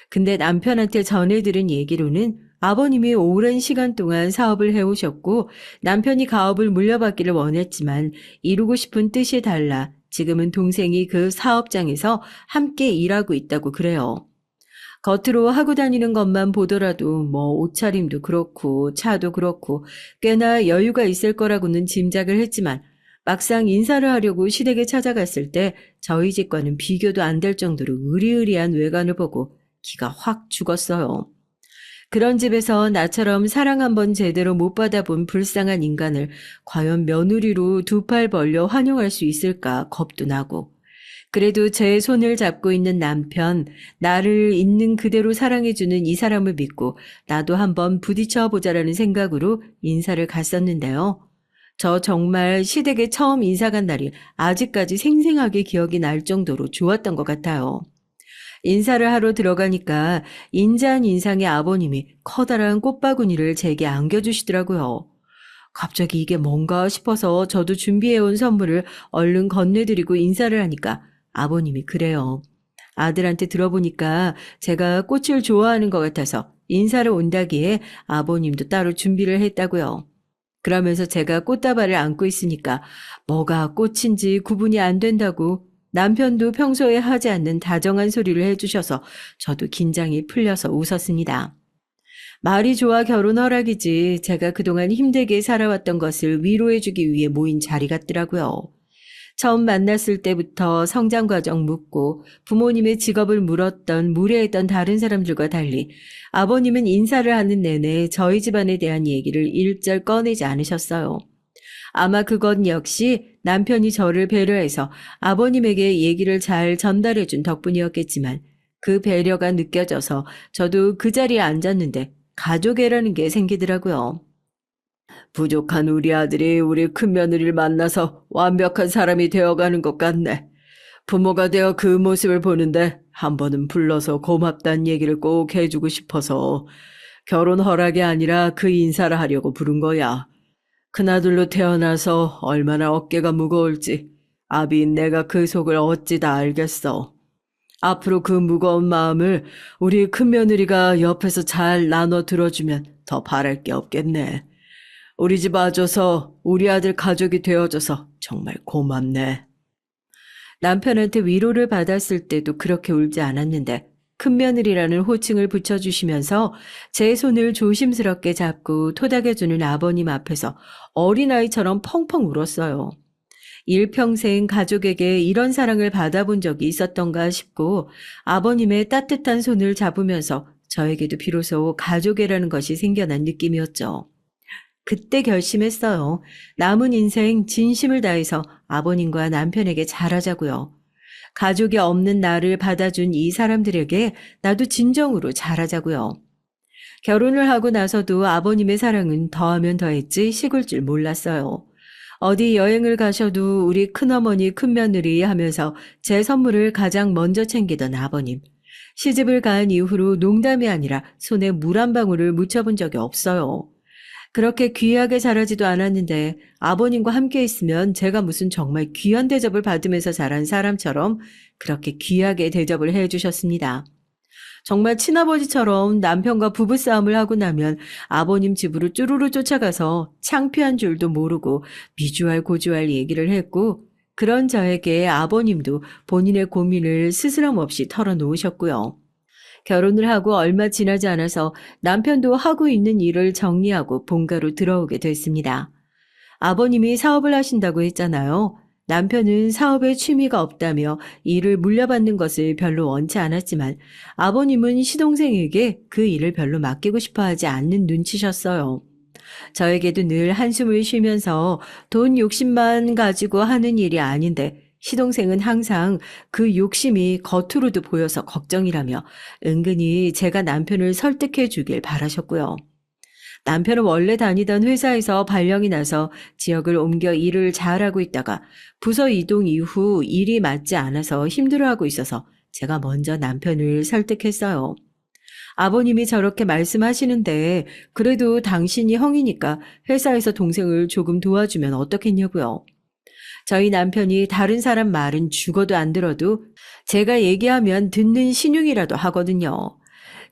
근데 남편한테 전해 들은 얘기로는 아버님이 오랜 시간 동안 사업을 해오셨고 남편이 가업을 물려받기를 원했지만 이루고 싶은 뜻이 달라 지금은 동생이 그 사업장에서 함께 일하고 있다고 그래요. 겉으로 하고 다니는 것만 보더라도 뭐 옷차림도 그렇고 차도 그렇고 꽤나 여유가 있을 거라고는 짐작을 했지만 막상 인사를 하려고 시댁에 찾아갔을 때 저희 집과는 비교도 안 될 정도로 으리으리한 외관을 보고 기가 확 죽었어요. 그런 집에서 나처럼 사랑 한번 제대로 못 받아본 불쌍한 인간을 과연 며느리로 두 팔 벌려 환영할 수 있을까 겁도 나고 그래도 제 손을 잡고 있는 남편, 나를 있는 그대로 사랑해주는 이 사람을 믿고 나도 한번 부딪혀 보자라는 생각으로 인사를 갔었는데요. 저 정말 시댁에 처음 인사 간 날이 아직까지 생생하게 기억이 날 정도로 좋았던 것 같아요. 인사를 하러 들어가니까 인자한 인상의 아버님이 커다란 꽃바구니를 제게 안겨주시더라고요. 갑자기 이게 뭔가 싶어서 저도 준비해온 선물을 얼른 건네드리고 인사를 하니까 아버님이 그래요. 아들한테 들어보니까 제가 꽃을 좋아하는 것 같아서 인사를 온다기에 아버님도 따로 준비를 했다고요. 그러면서 제가 꽃다발을 안고 있으니까 뭐가 꽃인지 구분이 안 된다고 남편도 평소에 하지 않는 다정한 소리를 해주셔서 저도 긴장이 풀려서 웃었습니다. 말이 좋아 결혼 허락이지 제가 그동안 힘들게 살아왔던 것을 위로해주기 위해 모인 자리 같더라고요. 처음 만났을 때부터 성장 과정 묻고 부모님의 직업을 물었던 무례했던 다른 사람들과 달리 아버님은 인사를 하는 내내 저희 집안에 대한 얘기를 일절 꺼내지 않으셨어요. 아마 그건 역시 남편이 저를 배려해서 아버님에게 얘기를 잘 전달해준 덕분이었겠지만 그 배려가 느껴져서 저도 그 자리에 앉았는데 가족애라는 게 생기더라고요. 부족한 우리 아들이 우리 큰며느리를 만나서 완벽한 사람이 되어가는 것 같네. 부모가 되어 그 모습을 보는데 한 번은 불러서 고맙다는 얘기를 꼭 해주고 싶어서 결혼 허락이 아니라 그 인사를 하려고 부른 거야. 큰아들로 태어나서 얼마나 어깨가 무거울지 아비인 내가 그 속을 어찌 다 알겠어. 앞으로 그 무거운 마음을 우리 큰며느리가 옆에서 잘 나눠 들어주면 더 바랄 게 없겠네. 우리 집 와줘서 우리 아들 가족이 되어줘서 정말 고맙네. 남편한테 위로를 받았을 때도 그렇게 울지 않았는데 큰며느리라는 호칭을 붙여주시면서 제 손을 조심스럽게 잡고 토닥여주는 아버님 앞에서 어린아이처럼 펑펑 울었어요. 일평생 가족에게 이런 사랑을 받아본 적이 있었던가 싶고 아버님의 따뜻한 손을 잡으면서 저에게도 비로소 가족애라는 것이 생겨난 느낌이었죠. 그때 결심했어요. 남은 인생 진심을 다해서 아버님과 남편에게 잘하자고요. 가족이 없는 나를 받아준 이 사람들에게 나도 진정으로 잘하자고요. 결혼을 하고 나서도 아버님의 사랑은 더하면 더했지 식을 줄 몰랐어요. 어디 여행을 가셔도 우리 큰어머니 큰며느리 하면서 제 선물을 가장 먼저 챙기던 아버님. 시집을 간 이후로 농담이 아니라 손에 물 한 방울을 묻혀본 적이 없어요. 그렇게 귀하게 자라지도 않았는데 아버님과 함께 있으면 제가 무슨 정말 귀한 대접을 받으면서 자란 사람처럼 그렇게 귀하게 대접을 해주셨습니다. 정말 친아버지처럼 남편과 부부싸움을 하고 나면 아버님 집으로 쭈루루 쫓아가서 창피한 줄도 모르고 미주알 고주알 얘기를 했고 그런 저에게 아버님도 본인의 고민을 스스럼 없이 털어놓으셨고요. 결혼을 하고 얼마 지나지 않아서 남편도 하고 있는 일을 정리하고 본가로 들어오게 됐습니다. 아버님이 사업을 하신다고 했잖아요. 남편은 사업에 취미가 없다며 일을 물려받는 것을 별로 원치 않았지만 아버님은 시동생에게 그 일을 별로 맡기고 싶어 하지 않는 눈치셨어요. 저에게도 늘 한숨을 쉬면서 돈 욕심만 가지고 하는 일이 아닌데 시동생은 항상 그 욕심이 겉으로도 보여서 걱정이라며 은근히 제가 남편을 설득해 주길 바라셨고요. 남편은 원래 다니던 회사에서 발령이 나서 지역을 옮겨 일을 잘하고 있다가 부서 이동 이후 일이 맞지 않아서 힘들어하고 있어서 제가 먼저 남편을 설득했어요. 아버님이 저렇게 말씀하시는데 그래도 당신이 형이니까 회사에서 동생을 조금 도와주면 어떻겠냐고요. 저희 남편이 다른 사람 말은 죽어도 안 들어도 제가 얘기하면 듣는 신용이라도 하거든요.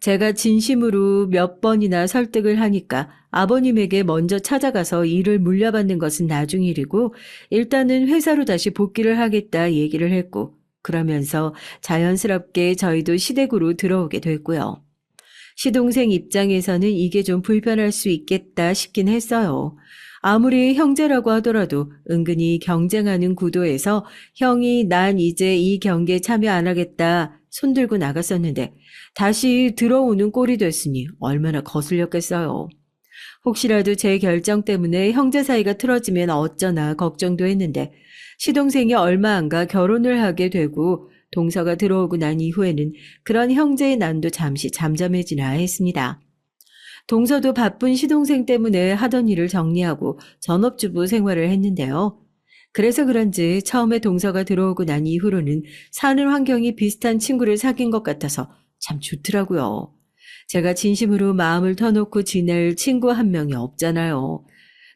제가 진심으로 몇 번이나 설득을 하니까 아버님에게 먼저 찾아가서 일을 물려받는 것은 나중 일이고 일단은 회사로 다시 복귀를 하겠다 얘기를 했고 그러면서 자연스럽게 저희도 시댁으로 들어오게 됐고요. 시동생 입장에서는 이게 좀 불편할 수 있겠다 싶긴 했어요. 아무리 형제라고 하더라도 은근히 경쟁하는 구도에서 형이 난 이제 이 경기에 참여 안 하겠다 손들고 나갔었는데 다시 들어오는 꼴이 됐으니 얼마나 거슬렸겠어요. 혹시라도 제 결정 때문에 형제 사이가 틀어지면 어쩌나 걱정도 했는데 시동생이 얼마 안 가 결혼을 하게 되고 동서가 들어오고 난 이후에는 그런 형제의 난도 잠시 잠잠해지나 했습니다. 동서도 바쁜 시동생 때문에 하던 일을 정리하고 전업주부 생활을 했는데요. 그래서 그런지 처음에 동서가 들어오고 난 이후로는 사는 환경이 비슷한 친구를 사귄 것 같아서 참 좋더라고요. 제가 진심으로 마음을 터놓고 지낼 친구 한 명이 없잖아요.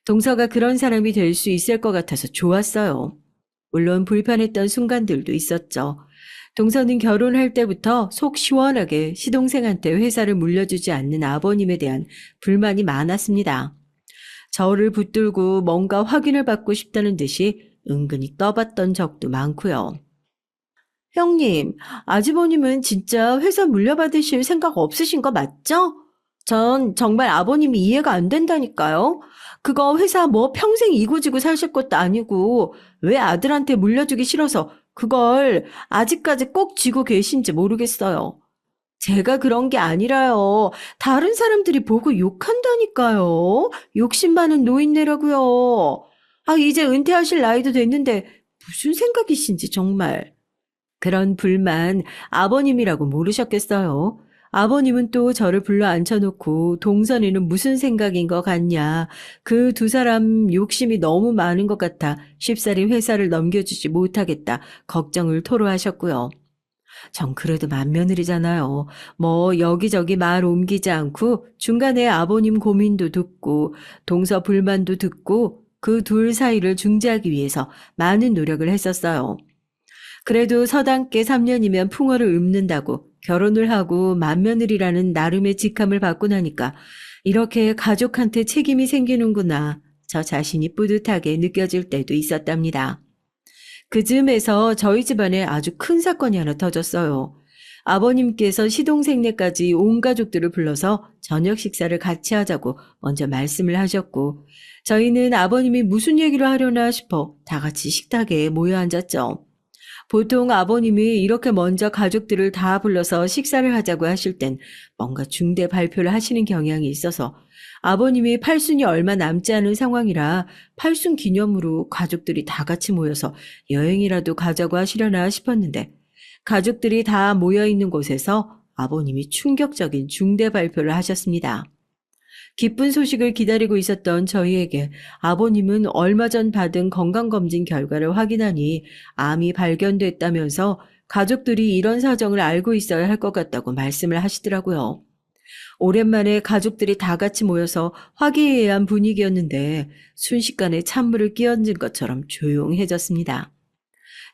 동서가 그런 사람이 될 수 있을 것 같아서 좋았어요. 물론 불편했던 순간들도 있었죠. 동서는 결혼할 때부터 속 시원하게 시동생한테 회사를 물려주지 않는 아버님에 대한 불만이 많았습니다. 저를 붙들고 뭔가 확인을 받고 싶다는 듯이 은근히 떠봤던 적도 많고요. 형님, 아주버님은 진짜 회사 물려받으실 생각 없으신 거 맞죠? 전 정말 아버님이 이해가 안 된다니까요. 그거 회사 뭐 평생 이고지고 사실 것도 아니고 왜 아들한테 물려주기 싫어서 그걸 아직까지 꼭 쥐고 계신지 모르겠어요. 제가 그런 게 아니라요. 다른 사람들이 보고 욕한다니까요. 욕심 많은 노인네라고요. 아, 이제 은퇴하실 나이도 됐는데 무슨 생각이신지 정말. 그런 불만 아버님이라고 모르셨겠어요. 아버님은 또 저를 불러 앉혀놓고 동선이는 무슨 생각인 것 같냐. 그 두 사람 욕심이 너무 많은 것 같아 쉽사리 회사를 넘겨주지 못하겠다. 걱정을 토로하셨고요. 전 그래도 맏며느리잖아요. 뭐 여기저기 말 옮기지 않고 중간에 아버님 고민도 듣고 동서 불만도 듣고 그 둘 사이를 중재하기 위해서 많은 노력을 했었어요. 그래도 서당께 3년이면 풍어를 읊는다고 결혼을 하고 맏며느리라는 나름의 직함을 받고 나니까 이렇게 가족한테 책임이 생기는구나. 저 자신이 뿌듯하게 느껴질 때도 있었답니다. 그 즈음에서 저희 집안에 아주 큰 사건이 하나 터졌어요. 아버님께서 시동생네까지 온 가족들을 불러서 저녁 식사를 같이 하자고 먼저 말씀을 하셨고 저희는 아버님이 무슨 얘기를 하려나 싶어 다 같이 식탁에 모여 앉았죠. 보통 아버님이 이렇게 먼저 가족들을 다 불러서 식사를 하자고 하실 땐 뭔가 중대 발표를 하시는 경향이 있어서 아버님이 팔순이 얼마 남지 않은 상황이라 팔순 기념으로 가족들이 다 같이 모여서 여행이라도 가자고 하시려나 싶었는데 가족들이 다 모여 있는 곳에서 아버님이 충격적인 중대 발표를 하셨습니다. 기쁜 소식을 기다리고 있었던 저희에게 아버님은 얼마 전 받은 건강검진 결과를 확인하니 암이 발견됐다면서 가족들이 이런 사정을 알고 있어야 할 것 같다고 말씀을 하시더라고요. 오랜만에 가족들이 다 같이 모여서 화기애애한 분위기였는데 순식간에 찬물을 끼얹은 것처럼 조용해졌습니다.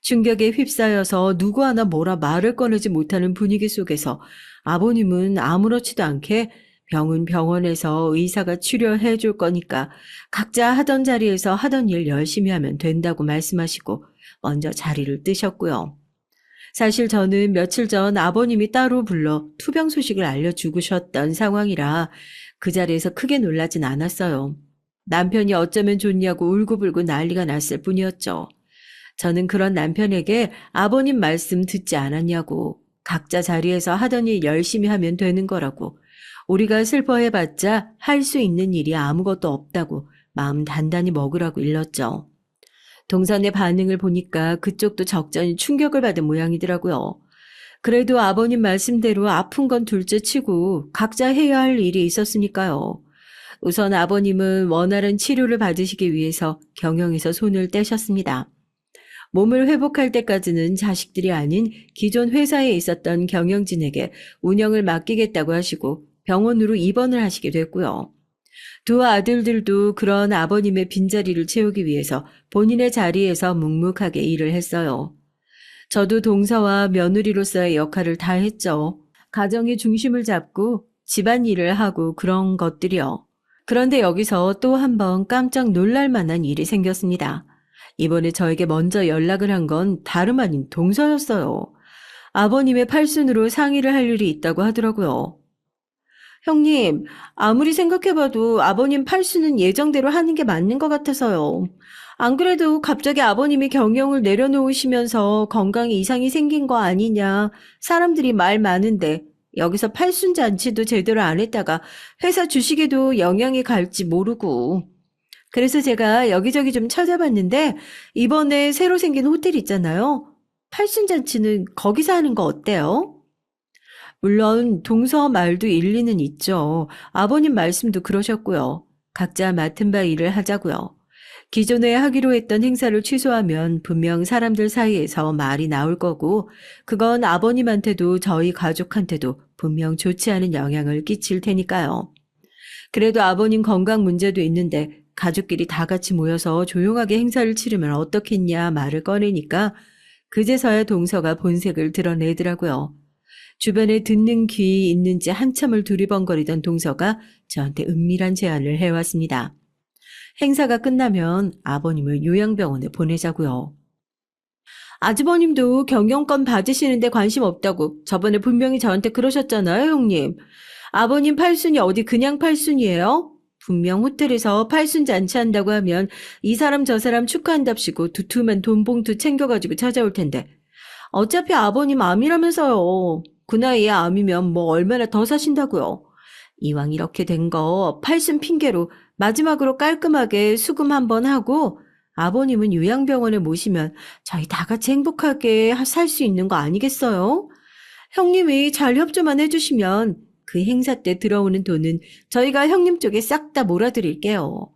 충격에 휩싸여서 누구 하나 뭐라 말을 꺼내지 못하는 분위기 속에서 아버님은 아무렇지도 않게 병은 병원에서 의사가 치료해 줄 거니까 각자 하던 자리에서 하던 일 열심히 하면 된다고 말씀하시고 먼저 자리를 뜨셨고요. 사실 저는 며칠 전 아버님이 따로 불러 투병 소식을 알려주셨던 상황이라 그 자리에서 크게 놀라진 않았어요. 남편이 어쩌면 좋냐고 울고불고 난리가 났을 뿐이었죠. 저는 그런 남편에게 아버님 말씀 듣지 않았냐고 각자 자리에서 하던 일 열심히 하면 되는 거라고 우리가 슬퍼해봤자 할 수 있는 일이 아무것도 없다고 마음 단단히 먹으라고 일렀죠. 동선의 반응을 보니까 그쪽도 적잖이 충격을 받은 모양이더라고요. 그래도 아버님 말씀대로 아픈 건 둘째 치고 각자 해야 할 일이 있었으니까요. 우선 아버님은 원활한 치료를 받으시기 위해서 경영에서 손을 떼셨습니다. 몸을 회복할 때까지는 자식들이 아닌 기존 회사에 있었던 경영진에게 운영을 맡기겠다고 하시고 병원으로 입원을 하시게 됐고요. 두 아들들도 그런 아버님의 빈자리를 채우기 위해서 본인의 자리에서 묵묵하게 일을 했어요. 저도 동서와 며느리로서의 역할을 다 했죠. 가정의 중심을 잡고 집안일을 하고 그런 것들이요. 그런데 여기서 또 한 번 깜짝 놀랄 만한 일이 생겼습니다. 이번에 저에게 먼저 연락을 한 건 다름 아닌 동서였어요. 아버님의 팔순으로 상의를 할 일이 있다고 하더라고요. 형님, 아무리 생각해봐도 아버님 팔순은 예정대로 하는 게 맞는 것 같아서요. 안 그래도 갑자기 아버님이 경영을 내려놓으시면서 건강에 이상이 생긴 거 아니냐 사람들이 말 많은데 여기서 팔순 잔치도 제대로 안 했다가 회사 주식에도 영향이 갈지 모르고. 그래서 제가 여기저기 좀 찾아봤는데 이번에 새로 생긴 호텔 있잖아요. 팔순 잔치는 거기서 하는 거 어때요? 물론 동서 말도 일리는 있죠. 아버님 말씀도 그러셨고요. 각자 맡은 바 일을 하자고요. 기존에 하기로 했던 행사를 취소하면 분명 사람들 사이에서 말이 나올 거고 그건 아버님한테도 저희 가족한테도 분명 좋지 않은 영향을 끼칠 테니까요. 그래도 아버님 건강 문제도 있는데 가족끼리 다 같이 모여서 조용하게 행사를 치르면 어떻겠냐 말을 꺼내니까 그제서야 동서가 본색을 드러내더라고요. 주변에 듣는 귀 있는지 한참을 두리번거리던 동서가 저한테 은밀한 제안을 해왔습니다. 행사가 끝나면 아버님을 요양병원에 보내자고요. 아주버님도 경영권 받으시는데 관심 없다고 저번에 분명히 저한테 그러셨잖아요, 형님. 아버님 팔순이 어디 그냥 팔순이에요? 분명 호텔에서 팔순 잔치한다고 하면 이 사람 저 사람 축하한답시고 두툼한 돈봉투 챙겨가지고 찾아올 텐데. 어차피 아버님 암이라면서요. 그 나이에 암이면 뭐 얼마나 더 사신다고요. 이왕 이렇게 된 거 팔순 핑계로 마지막으로 깔끔하게 수금 한번 하고 아버님은 요양병원에 모시면 저희 다 같이 행복하게 살 수 있는 거 아니겠어요? 형님이 잘 협조만 해주시면 그 행사 때 들어오는 돈은 저희가 형님 쪽에 싹 다 몰아드릴게요.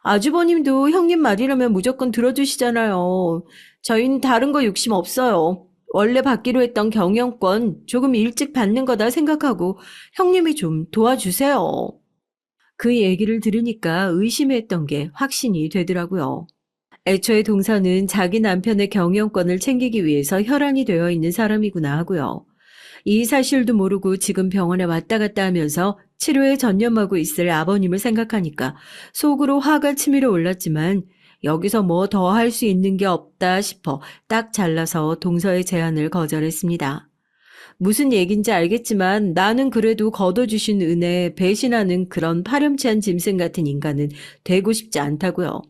아주버님도 형님 말이라면 무조건 들어주시잖아요. 저희는 다른 거 욕심 없어요. 원래 받기로 했던 경영권 조금 일찍 받는 거다 생각하고 형님이 좀 도와주세요. 그 얘기를 들으니까 의심했던 게 확신이 되더라고요. 애초에 동서는 자기 남편의 경영권을 챙기기 위해서 혈안이 되어 있는 사람이구나 하고요. 이 사실도 모르고 지금 병원에 왔다 갔다 하면서 치료에 전념하고 있을 아버님을 생각하니까 속으로 화가 치밀어 올랐지만 여기서 뭐 더 할 수 있는 게 없다 싶어 딱 잘라서 동서의 제안을 거절했습니다. 무슨 얘긴지 알겠지만 나는 그래도 거둬주신 은혜 배신하는 그런 파렴치한 짐승 같은 인간은 되고 싶지 않다고요.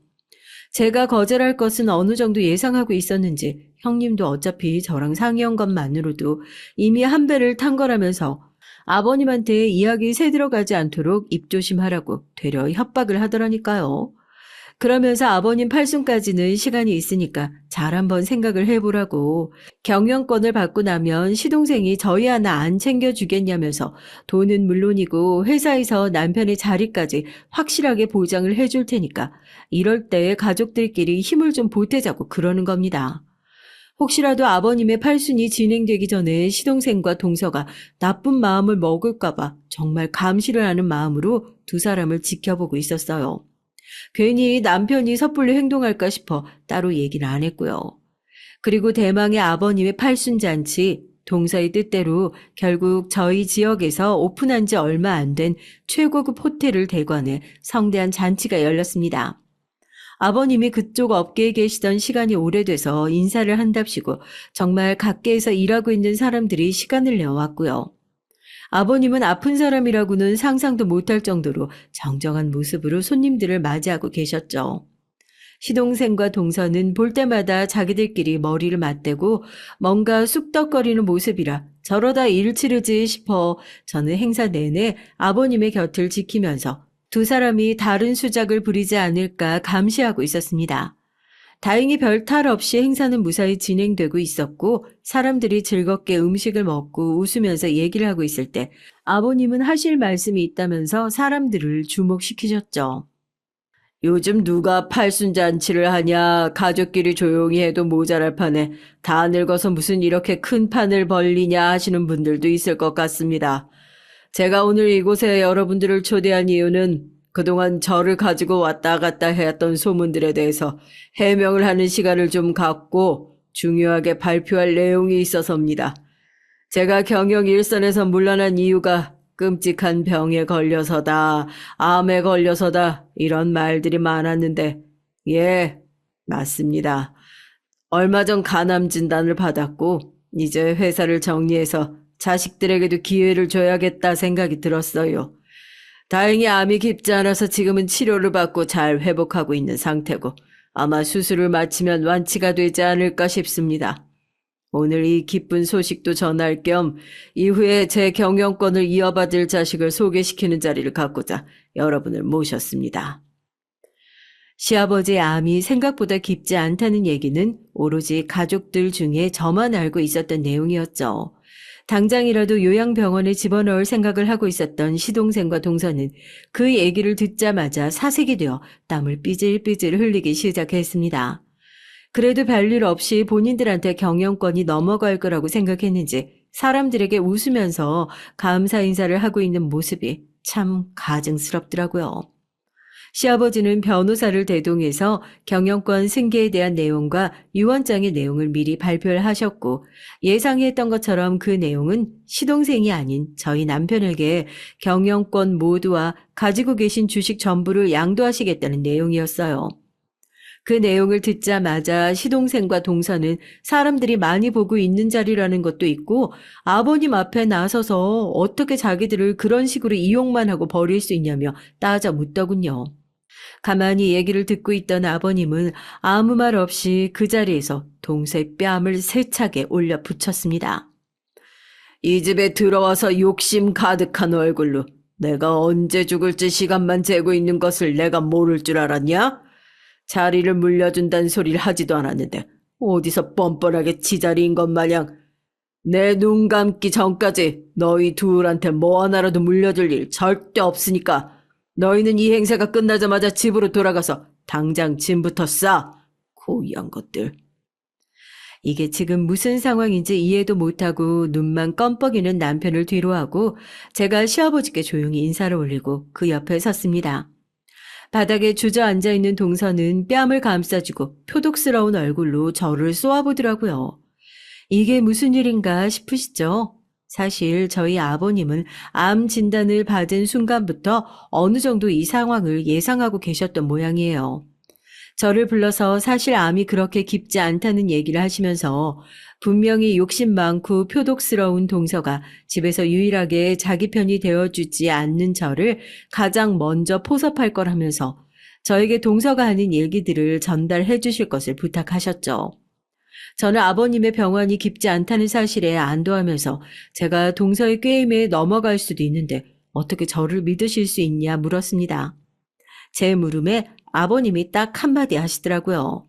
제가 거절할 것은 어느 정도 예상하고 있었는지 형님도 어차피 저랑 상의한 것만으로도 이미 한 배를 탄 거라면서 아버님한테 이야기 새들어가지 않도록 입조심하라고 되려 협박을 하더라니까요. 그러면서 아버님 팔순까지는 시간이 있으니까 잘 한번 생각을 해보라고 경영권을 받고 나면 시동생이 저희 하나 안 챙겨주겠냐면서 돈은 물론이고 회사에서 남편의 자리까지 확실하게 보장을 해줄 테니까 이럴 때 가족들끼리 힘을 좀 보태자고 그러는 겁니다. 혹시라도 아버님의 팔순이 진행되기 전에 시동생과 동서가 나쁜 마음을 먹을까봐 정말 감시를 하는 마음으로 두 사람을 지켜보고 있었어요. 괜히 남편이 섣불리 행동할까 싶어 따로 얘기를 안 했고요. 그리고 대망의 아버님의 팔순잔치, 동서의 뜻대로 결국 저희 지역에서 오픈한 지 얼마 안 된 최고급 호텔을 대관해 성대한 잔치가 열렸습니다. 아버님이 그쪽 업계에 계시던 시간이 오래돼서 인사를 한답시고 정말 각계에서 일하고 있는 사람들이 시간을 내어왔고요. 아버님은 아픈 사람이라고는 상상도 못할 정도로 정정한 모습으로 손님들을 맞이하고 계셨죠. 시동생과 동서는 볼 때마다 자기들끼리 머리를 맞대고 뭔가 쑥덕거리는 모습이라 저러다 일 치르지 싶어 저는 행사 내내 아버님의 곁을 지키면서 두 사람이 다른 수작을 부리지 않을까 감시하고 있었습니다. 다행히 별 탈 없이 행사는 무사히 진행되고 있었고 사람들이 즐겁게 음식을 먹고 웃으면서 얘기를 하고 있을 때 아버님은 하실 말씀이 있다면서 사람들을 주목시키셨죠. 요즘 누가 팔순잔치를 하냐. 가족끼리 조용히 해도 모자랄 판에 다 늙어서 무슨 이렇게 큰 판을 벌리냐 하시는 분들도 있을 것 같습니다. 제가 오늘 이곳에 여러분들을 초대한 이유는 그동안 저를 가지고 왔다 갔다 해왔던 소문들에 대해서 해명을 하는 시간을 좀 갖고 중요하게 발표할 내용이 있어서입니다. 제가 경영 일선에서 물러난 이유가 끔찍한 병에 걸려서다, 암에 걸려서다 이런 말들이 많았는데 예, 맞습니다. 얼마 전 간암 진단을 받았고 이제 회사를 정리해서 자식들에게도 기회를 줘야겠다 생각이 들었어요. 다행히 암이 깊지 않아서 지금은 치료를 받고 잘 회복하고 있는 상태고 아마 수술을 마치면 완치가 되지 않을까 싶습니다. 오늘 이 기쁜 소식도 전할 겸 이후에 제 경영권을 이어받을 자식을 소개시키는 자리를 갖고자 여러분을 모셨습니다. 시아버지의 암이 생각보다 깊지 않다는 얘기는 오로지 가족들 중에 저만 알고 있었던 내용이었죠. 당장이라도 요양병원에 집어넣을 생각을 하고 있었던 시동생과 동서는 그 얘기를 듣자마자 사색이 되어 땀을 삐질삐질 흘리기 시작했습니다. 그래도 별일 없이 본인들한테 경영권이 넘어갈 거라고 생각했는지 사람들에게 웃으면서 감사 인사를 하고 있는 모습이 참 가증스럽더라고요. 시아버지는 변호사를 대동해서 경영권 승계에 대한 내용과 유언장의 내용을 미리 발표를 하셨고 예상했던 것처럼 그 내용은 시동생이 아닌 저희 남편에게 경영권 모두와 가지고 계신 주식 전부를 양도하시겠다는 내용이었어요. 그 내용을 듣자마자 시동생과 동서는 사람들이 많이 보고 있는 자리라는 것도 있고 아버님 앞에 나서서 어떻게 자기들을 그런 식으로 이용만 하고 버릴 수 있냐며 따져 묻더군요. 가만히 얘기를 듣고 있던 아버님은 아무 말 없이 그 자리에서 동서의 뺨을 세차게 올려 붙였습니다. 이 집에 들어와서 욕심 가득한 얼굴로 내가 언제 죽을지 시간만 재고 있는 것을 내가 모를 줄 알았냐? 자리를 물려준다는 소리를 하지도 않았는데 어디서 뻔뻔하게 지자리인 것 마냥 내 눈 감기 전까지 너희 둘한테 뭐 하나라도 물려줄 일 절대 없으니까 너희는 이 행사가 끝나자마자 집으로 돌아가서 당장 짐부터 싸. 고의한 것들. 이게 지금 무슨 상황인지 이해도 못하고 눈만 껌뻑이는 남편을 뒤로하고 제가 시아버지께 조용히 인사를 올리고 그 옆에 섰습니다. 바닥에 주저앉아 있는 동서는 뺨을 감싸쥐고 표독스러운 얼굴로 저를 쏘아보더라고요. 이게 무슨 일인가 싶으시죠? 사실 저희 아버님은 암 진단을 받은 순간부터 어느 정도 이 상황을 예상하고 계셨던 모양이에요. 저를 불러서 사실 암이 그렇게 깊지 않다는 얘기를 하시면서 분명히 욕심 많고 표독스러운 동서가 집에서 유일하게 자기 편이 되어주지 않는 저를 가장 먼저 포섭할 거라면서 저에게 동서가 하는 얘기들을 전달해 주실 것을 부탁하셨죠. 저는 아버님의 병환이 깊지 않다는 사실에 안도하면서 제가 동서의 꾀임에 넘어갈 수도 있는데 어떻게 저를 믿으실 수 있냐 물었습니다. 제 물음에 아버님이 딱 한마디 하시더라고요.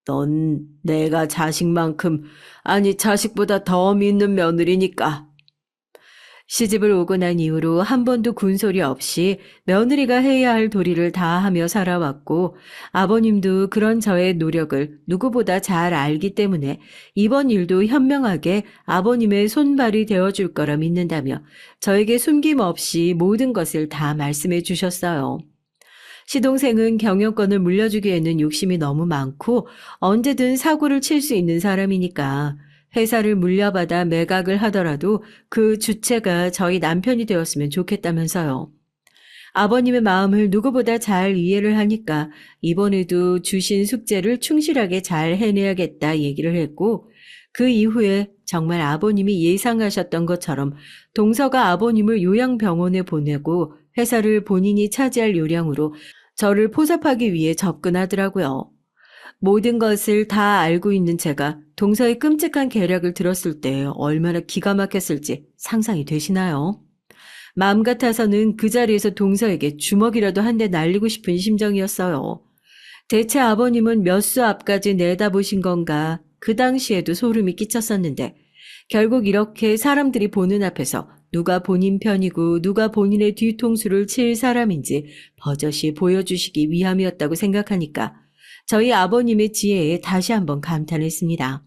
넌 내가 자식만큼, 아니 자식보다 더 믿는 며느리니까. 시집을 오고 난 이후로 한 번도 군소리 없이 며느리가 해야 할 도리를 다 하며 살아왔고 아버님도 그런 저의 노력을 누구보다 잘 알기 때문에 이번 일도 현명하게 아버님의 손발이 되어줄 거라 믿는다며 저에게 숨김없이 모든 것을 다 말씀해 주셨어요. 시동생은 경영권을 물려주기에는 욕심이 너무 많고 언제든 사고를 칠 수 있는 사람이니까 회사를 물려받아 매각을 하더라도 그 주체가 저희 남편이 되었으면 좋겠다면서요. 아버님의 마음을 누구보다 잘 이해를 하니까 이번에도 주신 숙제를 충실하게 잘 해내야겠다 얘기를 했고 그 이후에 정말 아버님이 예상하셨던 것처럼 동서가 아버님을 요양병원에 보내고 회사를 본인이 차지할 요량으로 저를 포섭하기 위해 접근하더라고요. 모든 것을 다 알고 있는 제가 동서의 끔찍한 계략을 들었을 때 얼마나 기가 막혔을지 상상이 되시나요? 마음 같아서는 그 자리에서 동서에게 주먹이라도 한 대 날리고 싶은 심정이었어요. 대체 아버님은 몇 수 앞까지 내다보신 건가 그 당시에도 소름이 끼쳤었는데 결국 이렇게 사람들이 보는 앞에서 누가 본인 편이고 누가 본인의 뒤통수를 칠 사람인지 버젓이 보여주시기 위함이었다고 생각하니까 저희 아버님의 지혜에 다시 한번 감탄했습니다.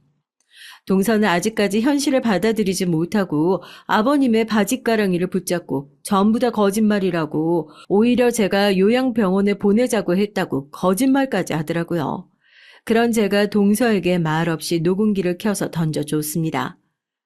동서는 아직까지 현실을 받아들이지 못하고 아버님의 바짓가랑이를 붙잡고 전부 다 거짓말이라고 오히려 제가 요양병원에 보내자고 했다고 거짓말까지 하더라고요. 그런 제가 동서에게 말없이 녹음기를 켜서 던져줬습니다.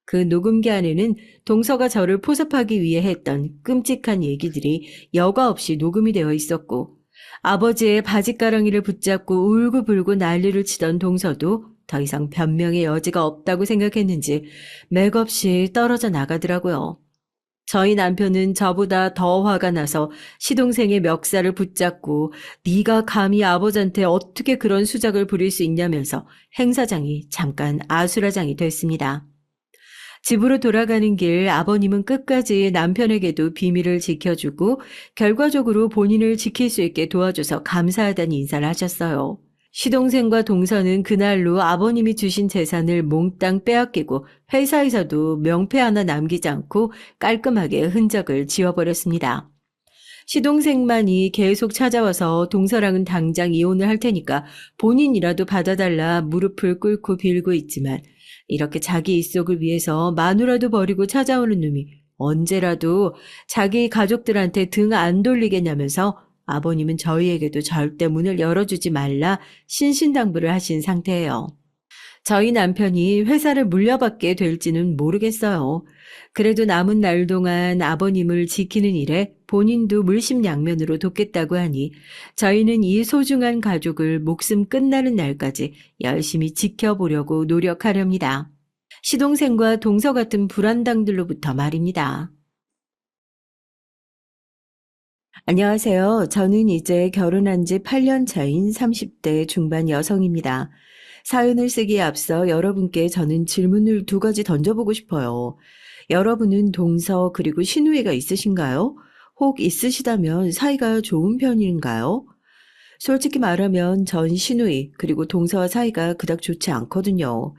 그 녹음기 안에는 동서가 저를 포섭하기 위해 했던 끔찍한 얘기들이 여과 없이 녹음이 되어 있었고 아버지의 바짓가랑이를 붙잡고 울고불고 난리를 치던 동서도 더 이상 변명의 여지가 없다고 생각했는지 맥없이 떨어져 나가더라고요. 저희 남편은 저보다 더 화가 나서 시동생의 멱살을 붙잡고 네가 감히 아버지한테 어떻게 그런 수작을 부릴 수 있냐면서 행사장이 잠깐 아수라장이 됐습니다. 집으로 돌아가는 길 아버님은 끝까지 남편에게도 비밀을 지켜주고 결과적으로 본인을 지킬 수 있게 도와줘서 감사하다는 인사를 하셨어요. 시동생과 동서는 그날로 아버님이 주신 재산을 몽땅 빼앗기고 회사에서도 명패 하나 남기지 않고 깔끔하게 흔적을 지워버렸습니다. 시동생만이 계속 찾아와서 동서랑은 당장 이혼을 할 테니까 본인이라도 받아달라 무릎을 꿇고 빌고 있지만 이렇게 자기 입속을 위해서 마누라도 버리고 찾아오는 놈이 언제라도 자기 가족들한테 등 안 돌리겠냐면서 아버님은 저희에게도 절대 문을 열어주지 말라 신신당부를 하신 상태예요. 저희 남편이 회사를 물려받게 될지는 모르겠어요. 그래도 남은 날 동안 아버님을 지키는 일에 본인도 물심양면으로 돕겠다고 하니 저희는 이 소중한 가족을 목숨 끝나는 날까지 열심히 지켜보려고 노력하렵니다. 시동생과 동서 같은 불안당들로부터 말입니다. 안녕하세요. 저는 이제 결혼한 지 8년 차인 30대 중반 여성입니다. 사연을 쓰기에 앞서 여러분께 저는 질문을 2가지 던져보고 싶어요. 여러분은 동서 그리고 신우이가 있으신가요? 혹 있으시다면 사이가 좋은 편인가요? 솔직히 말하면 전 시누이 그리고 동서와 사이가 그닥 좋지 않거든요.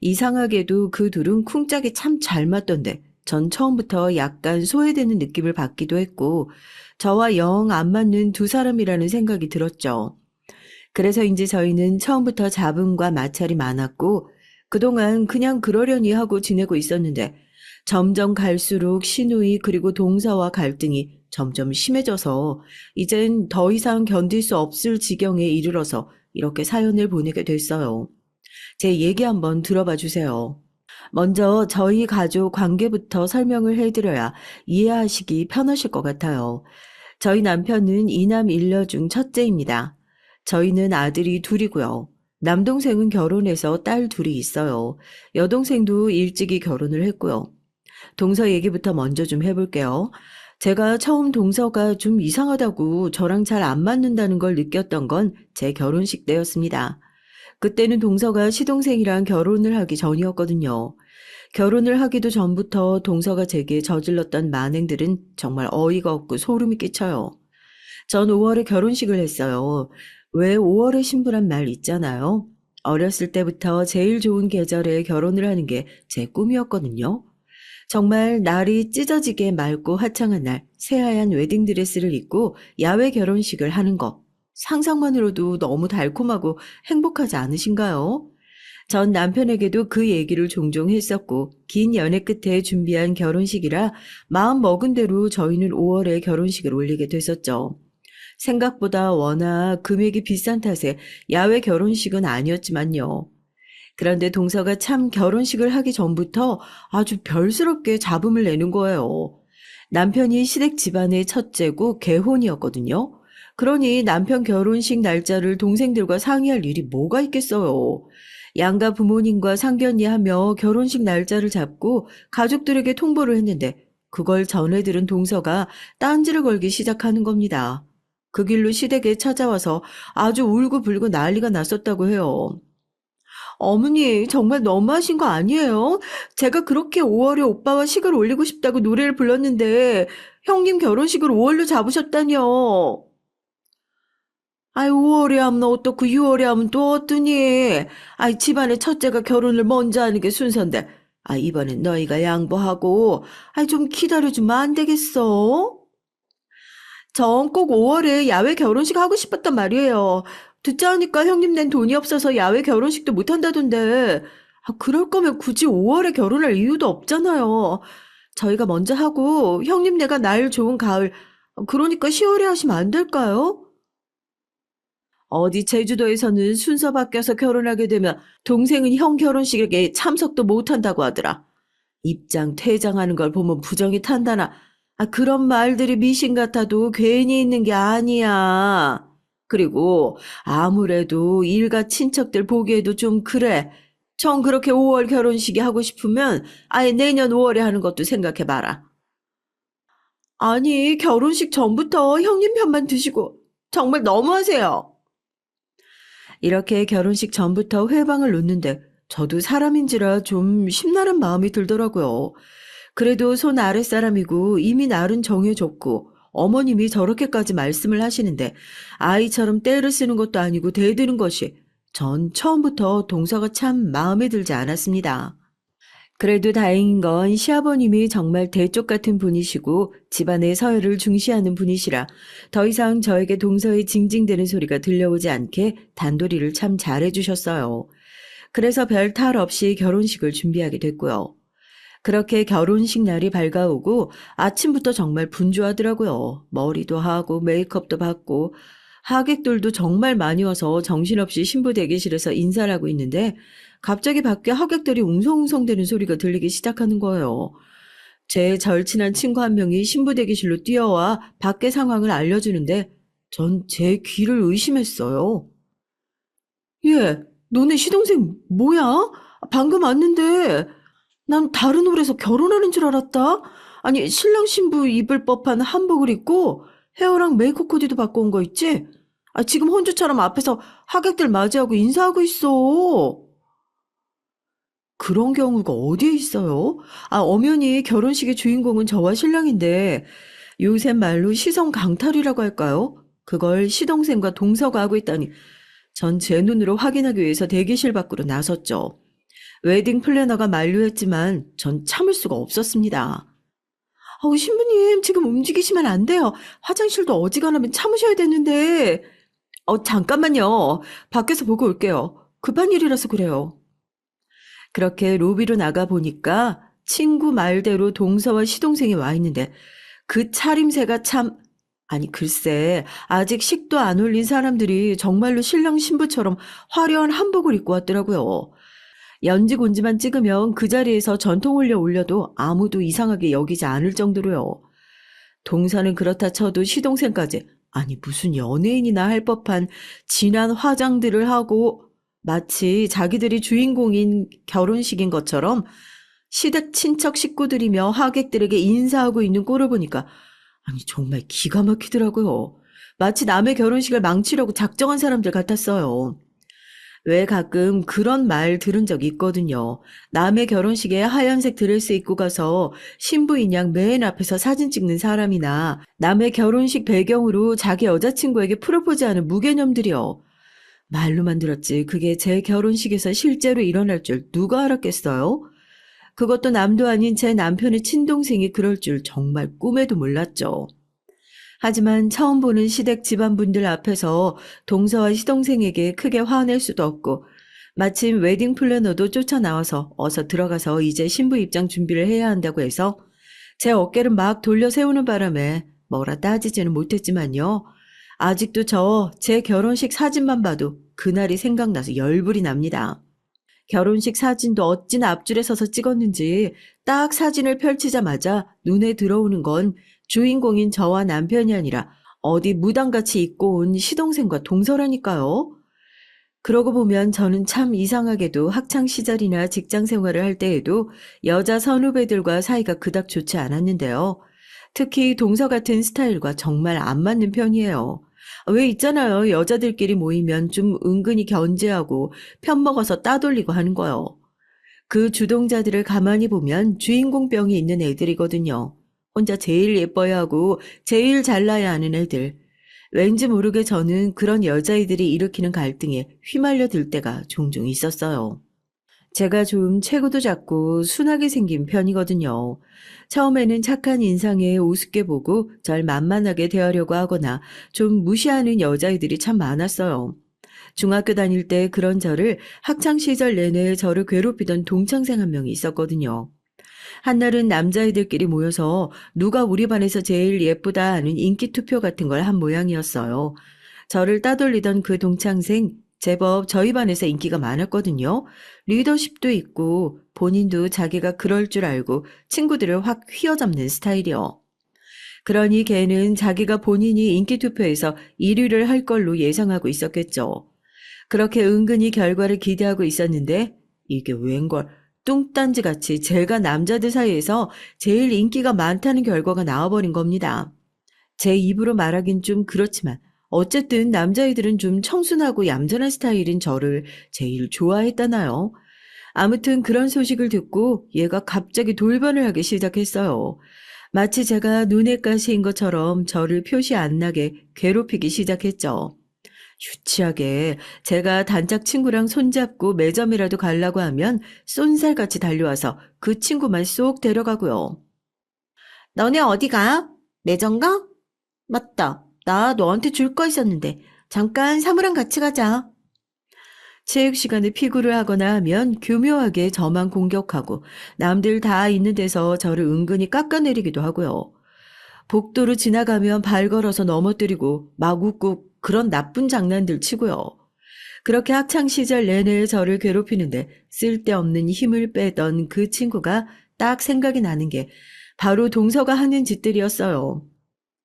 이상하게도 그 둘은 쿵짝이 참 잘 맞던데 전 처음부터 약간 소외되는 느낌을 받기도 했고 저와 영 안 맞는 두 사람이라는 생각이 들었죠. 그래서인지 저희는 처음부터 잡음과 마찰이 많았고 그동안 그냥 그러려니 하고 지내고 있었는데 점점 갈수록 시누이 그리고 동서와 갈등이 점점 심해져서 이젠 더 이상 견딜 수 없을 지경에 이르러서 이렇게 사연을 보내게 됐어요. 제 얘기 한번 들어봐 주세요. 먼저 저희 가족 관계부터 설명을 해드려야 이해하시기 편하실 것 같아요. 저희 남편은 이남 일녀 중 첫째입니다. 저희는 아들이 둘이고요. 남동생은 결혼해서 딸 둘이 있어요. 여동생도 일찍이 결혼을 했고요. 동서 얘기부터 먼저 좀 해볼게요. 제가 처음 동서가 좀 이상하다고 저랑 잘 안 맞는다는 걸 느꼈던 건 제 결혼식 때였습니다. 그때는 동서가 시동생이랑 결혼을 하기 전이었거든요. 결혼을 하기도 전부터 동서가 제게 저질렀던 만행들은 정말 어이가 없고 소름이 끼쳐요. 전 5월에 결혼식을 했어요. 왜 5월에 신부란 말 있잖아요. 어렸을 때부터 제일 좋은 계절에 결혼을 하는 게 제 꿈이었거든요. 정말 날이 찢어지게 맑고 화창한 날 새하얀 웨딩드레스를 입고 야외 결혼식을 하는 거. 상상만으로도 너무 달콤하고 행복하지 않으신가요? 전 남편에게도 그 얘기를 종종 했었고 긴 연애 끝에 준비한 결혼식이라 마음 먹은 대로 저희는 5월에 결혼식을 올리게 됐었죠. 생각보다 워낙 금액이 비싼 탓에 야외 결혼식은 아니었지만요. 그런데 동서가 참 결혼식을 하기 전부터 아주 별스럽게 잡음을 내는 거예요. 남편이 시댁 집안의 첫째고 개혼이었거든요. 그러니 남편 결혼식 날짜를 동생들과 상의할 일이 뭐가 있겠어요. 양가 부모님과 상견례하며 결혼식 날짜를 잡고 가족들에게 통보를 했는데 그걸 전해 들은 동서가 딴지를 걸기 시작하는 겁니다. 그 길로 시댁에 찾아와서 아주 울고불고 난리가 났었다고 해요. 어머니, 정말 너무하신 거 아니에요? 제가 그렇게 5월에 오빠와 식을 올리고 싶다고 노래를 불렀는데 형님 결혼식을 5월로 잡으셨다뇨. 아이, 5월에 하면 어떻고 6월에 하면 또 어떠니? 아이, 집안의 첫째가 결혼을 먼저 하는 게 순서인데. 아, 이번엔 너희가 양보하고, 아이, 좀 기다려주면 안 되겠어? 전 꼭 5월에 야외 결혼식 하고 싶었단 말이에요. 듣자 하니까 형님 낸 돈이 없어서 야외 결혼식도 못 한다던데. 아, 그럴 거면 굳이 5월에 결혼할 이유도 없잖아요. 저희가 먼저 하고 형님 네가 날 좋은 가을, 그러니까 10월에 하시면 안 될까요? 어디 제주도에서는 순서 바뀌어서 결혼하게 되면 동생은 형 결혼식에 참석도 못 한다고 하더라. 입장 퇴장하는 걸 보면 부정이 탄다나. 아, 그런 말들이 미신 같아도 괜히 있는 게 아니야. 그리고 아무래도 일가 친척들 보기에도 좀 그래. 전 그렇게 5월 결혼식이 하고 싶으면 아예 내년 5월에 하는 것도 생각해봐라. 아니, 결혼식 전부터 형님 편만 드시고 정말 너무하세요. 이렇게 결혼식 전부터 회방을 놓는데 저도 사람인지라 좀 심란한 마음이 들더라고요. 그래도 손 아랫사람이고 이미 날은 정해졌고 어머님이 저렇게까지 말씀을 하시는데 아이처럼 떼를 쓰는 것도 아니고 대드는 것이 전 처음부터 동서가 참 마음에 들지 않았습니다. 그래도 다행인 건 시아버님이 정말 대쪽 같은 분이시고 집안의 서열을 중시하는 분이시라 더 이상 저에게 동서의 징징대는 소리가 들려오지 않게 단도리를 참 잘해주셨어요. 그래서 별 탈 없이 결혼식을 준비하게 됐고요. 그렇게 결혼식 날이 밝아오고 아침부터 정말 분주하더라고요. 머리도 하고 메이크업도 받고 하객들도 정말 많이 와서 정신없이 신부 대기실에서 인사를 하고 있는데 갑자기 밖에 하객들이 웅성웅성대는 소리가 들리기 시작하는 거예요. 제 절친한 친구 한 명이 신부 대기실로 뛰어와 밖의 상황을 알려주는데 전 제 귀를 의심했어요. 얘, 너네 시동생 뭐야? 방금 왔는데 난 다른 홀에서 결혼하는 줄 알았다. 아니, 신랑 신부 입을 법한 한복을 입고 헤어랑 메이크업 코디도 받고 온 거 있지? 아, 지금 혼주처럼 앞에서 하객들 맞이하고 인사하고 있어. 그런 경우가 어디에 있어요? 아, 엄연히 결혼식의 주인공은 저와 신랑인데 요새 말로 시선 강탈이라고 할까요? 그걸 시동생과 동서가 하고 있다니 전 제 눈으로 확인하기 위해서 대기실 밖으로 나섰죠. 웨딩 플래너가 만류했지만 전 참을 수가 없었습니다. 신부님 지금 움직이시면 안 돼요. 화장실도 어지간하면 참으셔야 되는데. 잠깐만요. 밖에서 보고 올게요. 급한 일이라서 그래요. 그렇게 로비로 나가 보니까 친구 말대로 동서와 시동생이 와 있는데 그 차림새가 참, 아니 글쎄 아직 식도 안 올린 사람들이 정말로 신랑 신부처럼 화려한 한복을 입고 왔더라고요. 연지곤지만 찍으면 그 자리에서 전통올려 올려도 아무도 이상하게 여기지 않을 정도로요. 동서는 그렇다 쳐도 시동생까지, 아니 무슨 연예인이나 할 법한 진한 화장들을 하고 마치 자기들이 주인공인 결혼식인 것처럼 시댁 친척 식구들이며 하객들에게 인사하고 있는 꼴을 보니까 아니 정말 기가 막히더라고요. 마치 남의 결혼식을 망치려고 작정한 사람들 같았어요. 왜 가끔 그런 말 들은 적 있거든요. 남의 결혼식에 하얀색 드레스 입고 가서 신부인 양 맨 앞에서 사진 찍는 사람이나 남의 결혼식 배경으로 자기 여자친구에게 프로포즈하는 무개념들이요. 말로만 들었지 그게 제 결혼식에서 실제로 일어날 줄 누가 알았겠어요? 그것도 남도 아닌 제 남편의 친동생이 그럴 줄 정말 꿈에도 몰랐죠. 하지만 처음 보는 시댁 집안분들 앞에서 동서와 시동생에게 크게 화낼 수도 없고 마침 웨딩 플래너도 쫓아나와서 어서 들어가서 이제 신부 입장 준비를 해야 한다고 해서 제 어깨를 막 돌려 세우는 바람에 뭐라 따지지는 못했지만요. 아직도 제 결혼식 사진만 봐도 그날이 생각나서 열불이 납니다. 결혼식 사진도 어찌나 앞줄에 서서 찍었는지 딱 사진을 펼치자마자 눈에 들어오는 건 주인공인 저와 남편이 아니라 어디 무당같이 입고 온 시동생과 동서라니까요. 그러고 보면 저는 참 이상하게도 학창 시절이나 직장 생활을 할 때에도 여자 선후배들과 사이가 그닥 좋지 않았는데요. 특히 동서 같은 스타일과 정말 안 맞는 편이에요. 왜 있잖아요. 여자들끼리 모이면 좀 은근히 견제하고 편먹어서 따돌리고 하는 거요. 그 주동자들을 가만히 보면 주인공병이 있는 애들이거든요. 혼자 제일 예뻐야 하고 제일 잘나야 하는 애들. 왠지 모르게 저는 그런 여자애들이 일으키는 갈등에 휘말려 들 때가 종종 있었어요. 제가 좀 체구도 작고 순하게 생긴 편이거든요. 처음에는 착한 인상에 우습게 보고 절 만만하게 대하려고 하거나 좀 무시하는 여자애들이 참 많았어요. 중학교 다닐 때 그런 저를 학창시절 내내 저를 괴롭히던 동창생 한 명이 있었거든요. 한날은 남자애들끼리 모여서 누가 우리 반에서 제일 예쁘다 하는 인기 투표 같은 걸 한 모양이었어요. 저를 따돌리던 그 동창생 제법 저희 반에서 인기가 많았거든요. 리더십도 있고 본인도 자기가 그럴 줄 알고 친구들을 확 휘어잡는 스타일이요. 그러니 걔는 자기가 본인이 인기 투표에서 1위를 할 걸로 예상하고 있었겠죠. 그렇게 은근히 결과를 기대하고 있었는데 이게 웬걸 뚱딴지같이 제가 남자들 사이에서 제일 인기가 많다는 결과가 나와버린 겁니다. 제 입으로 말하긴 좀 그렇지만 어쨌든 남자애들은 좀 청순하고 얌전한 스타일인 저를 제일 좋아했다나요. 아무튼 그런 소식을 듣고 얘가 갑자기 돌변을 하기 시작했어요. 마치 제가 눈에 가시인 것처럼 저를 표시 안 나게 괴롭히기 시작했죠. 유치하게 제가 단짝 친구랑 손잡고 매점이라도 가려고 하면 쏜살같이 달려와서 그 친구만 쏙 데려가고요. 너네 어디 가? 매점 가? 맞다. 나 너한테 줄 거 있었는데 잠깐 사무랑 같이 가자. 체육 시간에 피구를 하거나 하면 교묘하게 저만 공격하고 남들 다 있는 데서 저를 은근히 깎아내리기도 하고요. 복도로 지나가면 발 걸어서 넘어뜨리고 막 웃고 그런 나쁜 장난들 치고요. 그렇게 학창 시절 내내 저를 괴롭히는데 쓸데없는 힘을 빼던 그 친구가 딱 생각이 나는 게 바로 동서가 하는 짓들이었어요.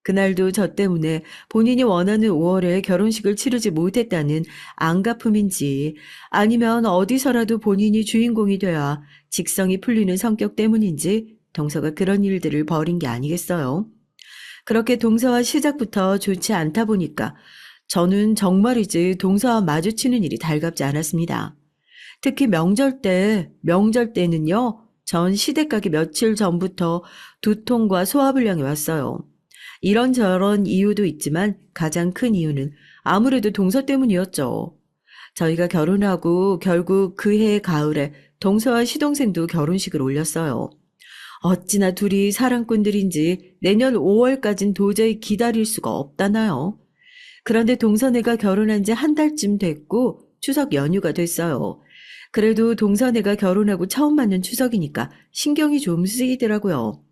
그날도 저 때문에 본인이 원하는 5월에 결혼식을 치르지 못했다는 안갚음인지 아니면 어디서라도 본인이 주인공이 돼야 직성이 풀리는 성격 때문인지 동서가 그런 일들을 벌인 게 아니겠어요. 그렇게 동서와 시작부터 좋지 않다 보니까 저는 정말이지 동서와 마주치는 일이 달갑지 않았습니다. 특히 명절 때는요, 전 시댁 가기 며칠 전부터 두통과 소화불량이 왔어요. 이런저런 이유도 있지만 가장 큰 이유는 아무래도 동서 때문이었죠. 저희가 결혼하고 결국 그해 가을에 동서와 시동생도 결혼식을 올렸어요. 어찌나 둘이 사랑꾼들인지 내년 5월까진 도저히 기다릴 수가 없다나요. 그런데 동서네가 결혼한 지 한 달쯤 됐고 추석 연휴가 됐어요. 그래도 동서네가 결혼하고 처음 맞는 추석이니까 신경이 좀 쓰이더라고요.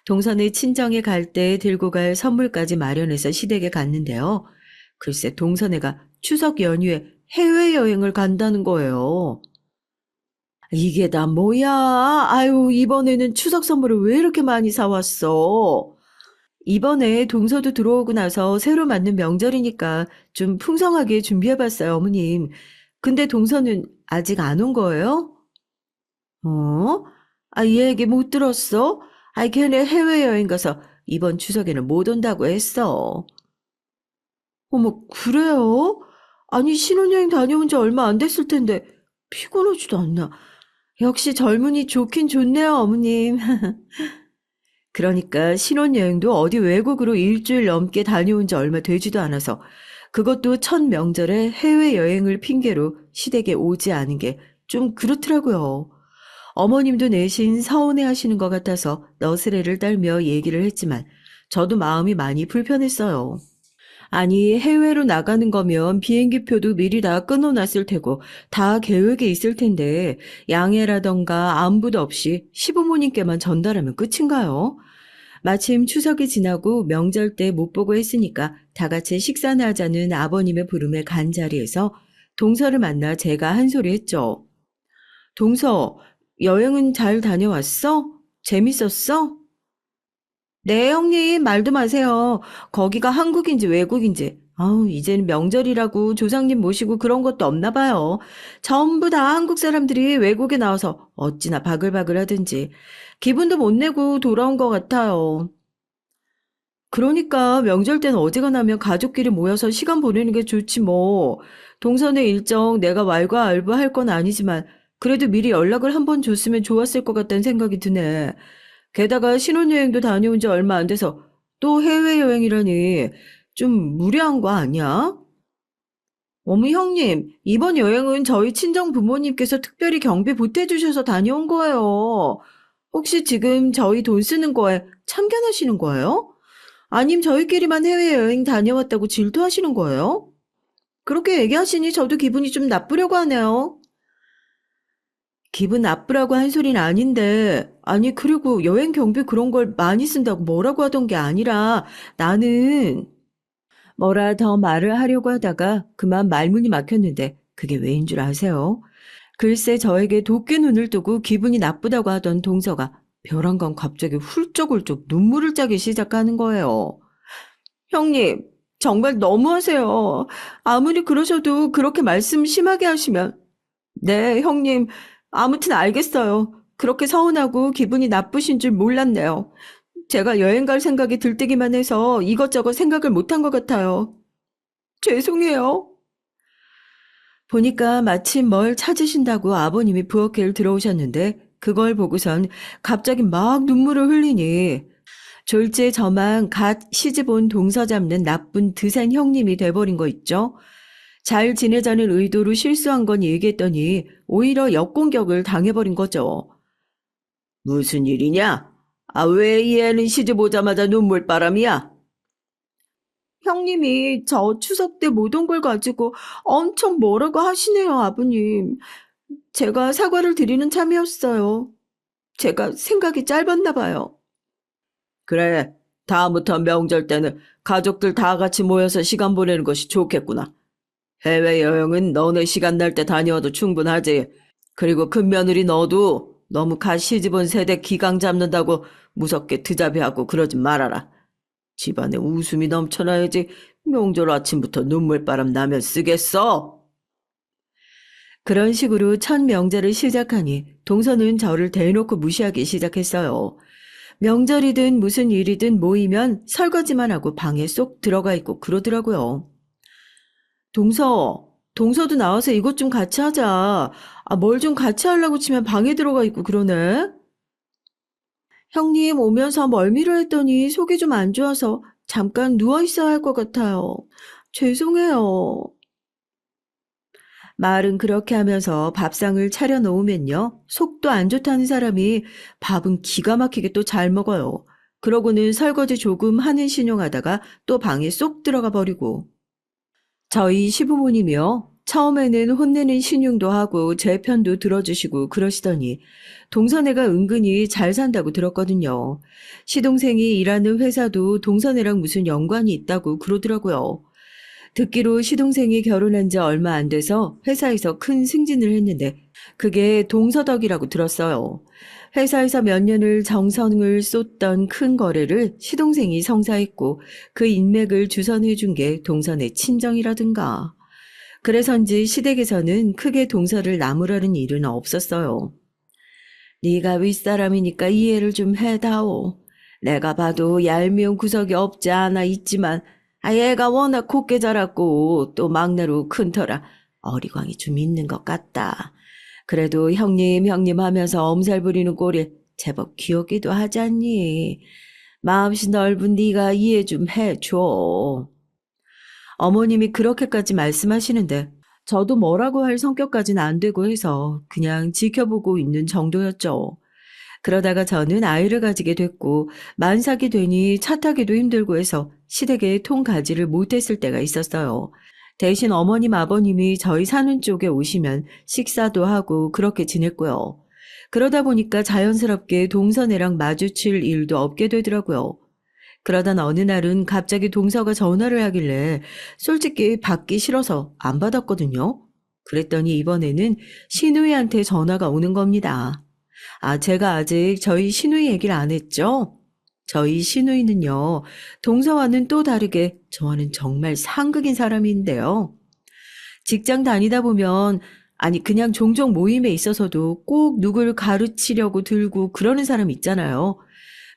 동서네 친정에 갈 때 들고 갈 선물까지 마련해서 시댁에 갔는데요. 글쎄 동서네가 추석 연휴에 해외여행을 간다는 거예요. 이게 다 뭐야? 아유, 이번에는 추석 선물을 왜 이렇게 많이 사왔어? 이번에 동서도 들어오고 나서 새로 맞는 명절이니까 좀 풍성하게 준비해봤어요, 어머님. 근데 동서는 아직 안 온 거예요? 어? 아, 얘 얘기 못 들었어? 아, 걔네 해외여행 가서 이번 추석에는 못 온다고 했어. 어머, 그래요? 아니, 신혼여행 다녀온 지 얼마 안 됐을 텐데 피곤하지도 않나? 역시 젊은이 좋긴 좋네요, 어머님. 그러니까 신혼여행도 어디 외국으로 일주일 넘게 다녀온 지 얼마 되지도 않아서 그것도 첫 명절에 해외여행을 핑계로 시댁에 오지 않은 게 좀 그렇더라고요. 어머님도 내심 서운해 하시는 것 같아서 너스레를 떨며 얘기를 했지만 저도 마음이 많이 불편했어요. 아니, 해외로 나가는 거면 비행기표도 미리 다 끊어놨을 테고 다 계획에 있을 텐데 양해라던가 안부도 없이 시부모님께만 전달하면 끝인가요? 마침 추석이 지나고 명절 때 못 보고 했으니까 다 같이 식사나 하자는 아버님의 부름에 간 자리에서 동서를 만나 제가 한 소리 했죠. 동서, 여행은 잘 다녀왔어? 재밌었어? 네, 형님, 말도 마세요. 거기가 한국인지 외국인지. 아우, 이제는 명절이라고 조상님 모시고 그런 것도 없나 봐요. 전부 다 한국 사람들이 외국에 나와서 어찌나 바글바글 하든지. 기분도 못 내고 돌아온 것 같아요. 그러니까 명절 때는 어지간하면 가족끼리 모여서 시간 보내는 게 좋지 뭐. 동선의 일정 내가 왈가왈부할 건 아니지만 그래도 미리 연락을 한번 줬으면 좋았을 것 같다는 생각이 드네. 게다가 신혼여행도 다녀온 지 얼마 안 돼서 또 해외여행이라니 좀 무리한 거 아니야? 어머 형님, 이번 여행은 저희 친정 부모님께서 특별히 경비 보태주셔서 다녀온 거예요. 혹시 지금 저희 돈 쓰는 거에 참견하시는 거예요? 아님 저희끼리만 해외여행 다녀왔다고 질투하시는 거예요? 그렇게 얘기하시니 저도 기분이 좀 나쁘려고 하네요. 기분 나쁘라고 한 소린 아닌데, 아니, 그리고 여행 경비 그런 걸 많이 쓴다고 뭐라고 하던 게 아니라 나는 뭐라 더 말을 하려고 하다가 그만 말문이 막혔는데 그게 왜인 줄 아세요? 글쎄 저에게 도끼 눈을 뜨고 기분이 나쁘다고 하던 동서가 벼랑간 갑자기 훌쩍훌쩍 눈물을 짜기 시작하는 거예요. 형님, 정말 너무하세요. 아무리 그러셔도 그렇게 말씀 심하게 하시면. 네, 형님. 아무튼 알겠어요. 그렇게 서운하고 기분이 나쁘신 줄 몰랐네요. 제가 여행 갈 생각이 들뜨기만 해서 이것저것 생각을 못한 것 같아요. 죄송해요. 보니까 마침 뭘 찾으신다고 아버님이 부엌에 들어오셨는데 그걸 보고선 갑자기 막 눈물을 흘리니 졸지에 저만 갓 시집 온 동서 잡는 나쁜 드센 형님이 돼버린 거 있죠? 잘 지내자는 의도로 실수한 건 얘기했더니 오히려 역공격을 당해버린 거죠. 무슨 일이냐? 아, 왜 이 애는 시집 오자마자 눈물바람이야? 형님이 저 추석 때 못 온 걸 가지고 엄청 뭐라고 하시네요, 아버님. 제가 사과를 드리는 참이었어요. 제가 생각이 짧았나 봐요. 그래, 다음부터 명절 때는 가족들 다 같이 모여서 시간 보내는 것이 좋겠구나. 해외여행은 너네 시간 날 때 다녀와도 충분하지. 그리고 큰며느리 너도 너무 갓 시집온 세대 기강 잡는다고 무섭게 드자비하고 그러지 말아라. 집안에 웃음이 넘쳐나야지 명절 아침부터 눈물바람 나면 쓰겠어. 그런 식으로 첫 명절을 시작하니 동서는 저를 대놓고 무시하기 시작했어요. 명절이든 무슨 일이든 모이면 설거지만 하고 방에 쏙 들어가 있고 그러더라고요. 동서도 나와서 이것 좀 같이 하자. 아, 뭘 좀 같이 하려고 치면 방에 들어가 있고 그러네? 형님 오면서 멀미를 했더니 속이 좀 안 좋아서 잠깐 누워 있어야 할 것 같아요. 죄송해요. 말은 그렇게 하면서 밥상을 차려 놓으면요. 속도 안 좋다는 사람이 밥은 기가 막히게 또 잘 먹어요. 그러고는 설거지 조금 하는 신용하다가 또 방에 쏙 들어가 버리고. 저희 시부모님이요. 처음에는 혼내는 신용도 하고 제 편도 들어주시고 그러시더니 동서애가 은근히 잘 산다고 들었거든요. 시동생이 일하는 회사도 동서애랑 무슨 연관이 있다고 그러더라고요. 듣기로 시동생이 결혼한 지 얼마 안 돼서 회사에서 큰 승진을 했는데 그게 동서덕이라고 들었어요. 회사에서 몇 년을 정성을 쏟던 큰 거래를 시동생이 성사했고 그 인맥을 주선해 준 게 동선의 친정이라든가. 그래서인지 시댁에서는 크게 동서를 나무라는 일은 없었어요. 네가 윗사람이니까 이해를 좀 해다오. 내가 봐도 얄미운 구석이 없지 않아 있지만 얘가 워낙 곱게 자랐고 또 막내로 큰 터라 어리광이 좀 있는 것 같다. 그래도 형님 형님 하면서 엄살 부리는 꼴이 제법 귀엽기도 하지 않니? 마음씨 넓은 네가 이해 좀 해줘. 어머님이 그렇게까지 말씀하시는데 저도 뭐라고 할 성격까지는 안 되고 해서 그냥 지켜보고 있는 정도였죠. 그러다가 저는 아이를 가지게 됐고 만삭이 되니 차 타기도 힘들고 해서 시댁에 통가지를 못했을 때가 있었어요. 대신 어머님 아버님이 저희 사는 쪽에 오시면 식사도 하고 그렇게 지냈고요. 그러다 보니까 자연스럽게 동서애랑 마주칠 일도 없게 되더라고요. 그러던 어느 날은 갑자기 동서가 전화를 하길래 솔직히 받기 싫어서 안 받았거든요. 그랬더니 이번에는 시누이한테 전화가 오는 겁니다. 제가 아직 저희 시누이 얘기를 안 했죠? 저희 시누이는요, 동서와는 또 다르게 저와는 정말 상극인 사람인데요. 직장 다니다 보면, 아니, 그냥 종종 모임에 있어서도 꼭 누굴 가르치려고 들고 그러는 사람 있잖아요.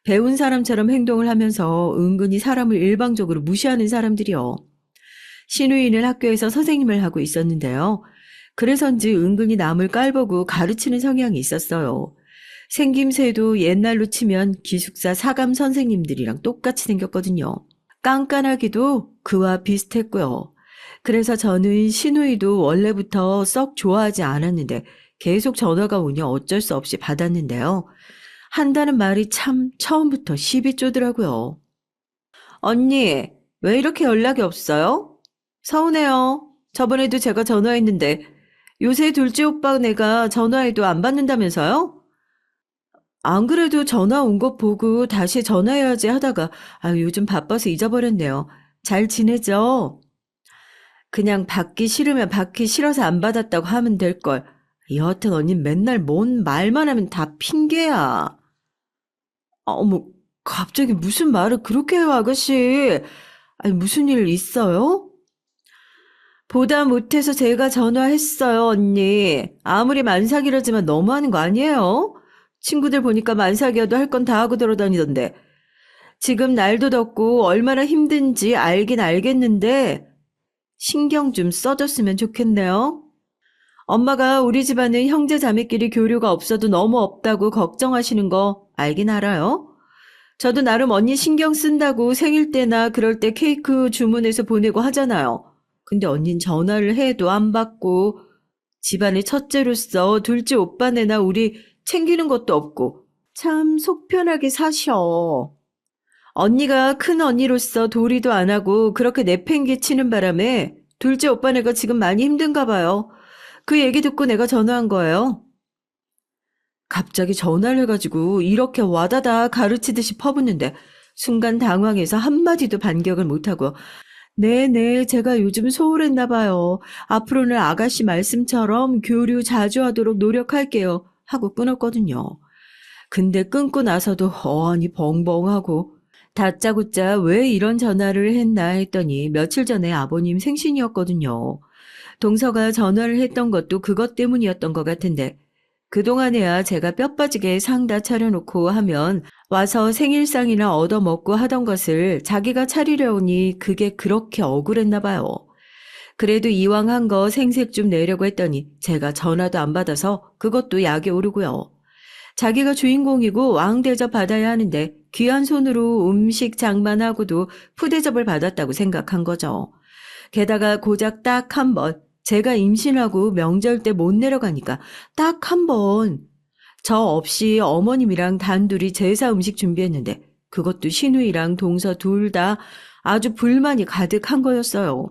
배운 사람처럼 행동을 하면서 은근히 사람을 일방적으로 무시하는 사람들이요. 시누이는 학교에서 선생님을 하고 있었는데요. 그래서인지 은근히 남을 깔보고 가르치는 성향이 있었어요. 생김새도 옛날로 치면 기숙사 사감 선생님들이랑 똑같이 생겼거든요. 깐깐하기도 그와 비슷했고요. 그래서 저는 시누이도 원래부터 썩 좋아하지 않았는데 계속 전화가 오니 어쩔 수 없이 받았는데요. 한다는 말이 참 처음부터 시비 쪼더라고요. 언니, 왜 이렇게 연락이 없어요? 서운해요. 저번에도 제가 전화했는데 요새 둘째 오빠 내가 전화해도 안 받는다면서요? 안 그래도 전화 온 거 보고 다시 전화해야지 하다가 요즘 바빠서 잊어버렸네요. 잘 지내죠? 그냥 받기 싫으면 받기 싫어서 안 받았다고 하면 될걸. 여하튼 언니 맨날 뭔 말만 하면 다 핑계야. 어머, 갑자기 무슨 말을 그렇게 해요, 아가씨? 아니, 무슨 일 있어요? 보다 못해서 제가 전화했어요, 언니. 아무리 만삭이라지만 너무하는 거 아니에요? 친구들 보니까 만삭이어도 할 건 다 하고 돌아다니던데. 지금 날도 덥고 얼마나 힘든지 알긴 알겠는데 신경 좀 써줬으면 좋겠네요. 엄마가 우리 집안은 형제 자매끼리 교류가 없어도 너무 없다고 걱정하시는 거 알긴 알아요. 저도 나름 언니 신경 쓴다고 생일 때나 그럴 때 케이크 주문해서 보내고 하잖아요. 근데 언닌 전화를 해도 안 받고 집안의 첫째로서 둘째 오빠네나 우리 챙기는 것도 없고 참 속편하게 사셔. 언니가 큰 언니로서 도리도 안 하고 그렇게 내팽개치는 바람에 둘째 오빠네가 지금 많이 힘든가 봐요. 그 얘기 듣고 내가 전화한 거예요. 갑자기 전화를 해가지고 이렇게 와다다 가르치듯이 퍼붓는데 순간 당황해서 한마디도 반격을 못하고 네네 제가 요즘 소홀했나 봐요. 앞으로는 아가씨 말씀처럼 교류 자주 하도록 노력할게요 하고 끊었거든요. 근데 끊고 나서도 어안이 벙벙하고 다짜고짜 왜 이런 전화를 했나 했더니 며칠 전에 아버님 생신이었거든요. 동서가 전화를 했던 것도 그것 때문이었던 것 같은데 그동안에야 제가 뼈 빠지게 상 다 차려놓고 하면 와서 생일상이나 얻어먹고 하던 것을 자기가 차리려오니 그게 그렇게 억울했나 봐요. 그래도 이왕 한 거 생색 좀 내려고 했더니 제가 전화도 안 받아서 그것도 약이 오르고요. 자기가 주인공이고 왕대접 받아야 하는데 귀한 손으로 음식 장만하고도 푸대접을 받았다고 생각한 거죠. 게다가 고작 딱 한 번, 제가 임신하고 명절 때 못 내려가니까 딱 한 번, 저 없이 어머님이랑 단둘이 제사 음식 준비했는데 그것도 신우이랑 동서 둘 다 아주 불만이 가득한 거였어요.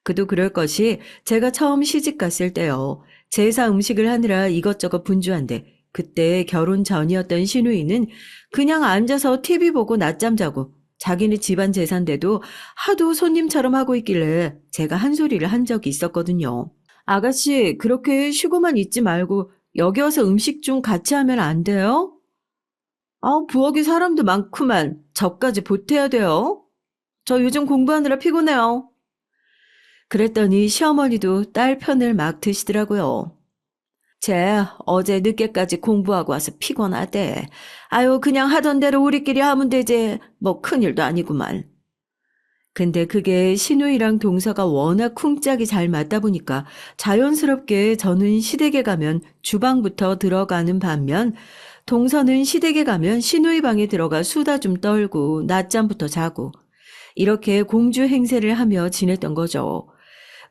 그도 그럴 것이 제가 처음 시집 갔을 때요. 제사 음식을 하느라 이것저것 분주한데 그때 결혼 전이었던 신우이는 그냥 앉아서 TV 보고 낮잠 자고 자기네 집안 제사인데도 하도 손님처럼 하고 있길래 제가 한 소리를 한 적이 있었거든요. 아가씨, 그렇게 쉬고만 있지 말고 여기 와서 음식 좀 같이 하면 안 돼요? 부엌에 사람도 많구만. 저까지 보태야 돼요. 저 요즘 공부하느라 피곤해요. 그랬더니 시어머니도 딸 편을 막 드시더라고요. 쟤 어제 늦게까지 공부하고 와서 피곤하대. 아유, 그냥 하던 대로 우리끼리 하면 되지. 뭐 큰일도 아니구만. 근데 그게 신우이랑 동서가 워낙 쿵짝이 잘 맞다 보니까 자연스럽게 저는 시댁에 가면 주방부터 들어가는 반면 동서는 시댁에 가면 신우이 방에 들어가 수다 좀 떨고 낮잠부터 자고 이렇게 공주 행세를 하며 지냈던 거죠.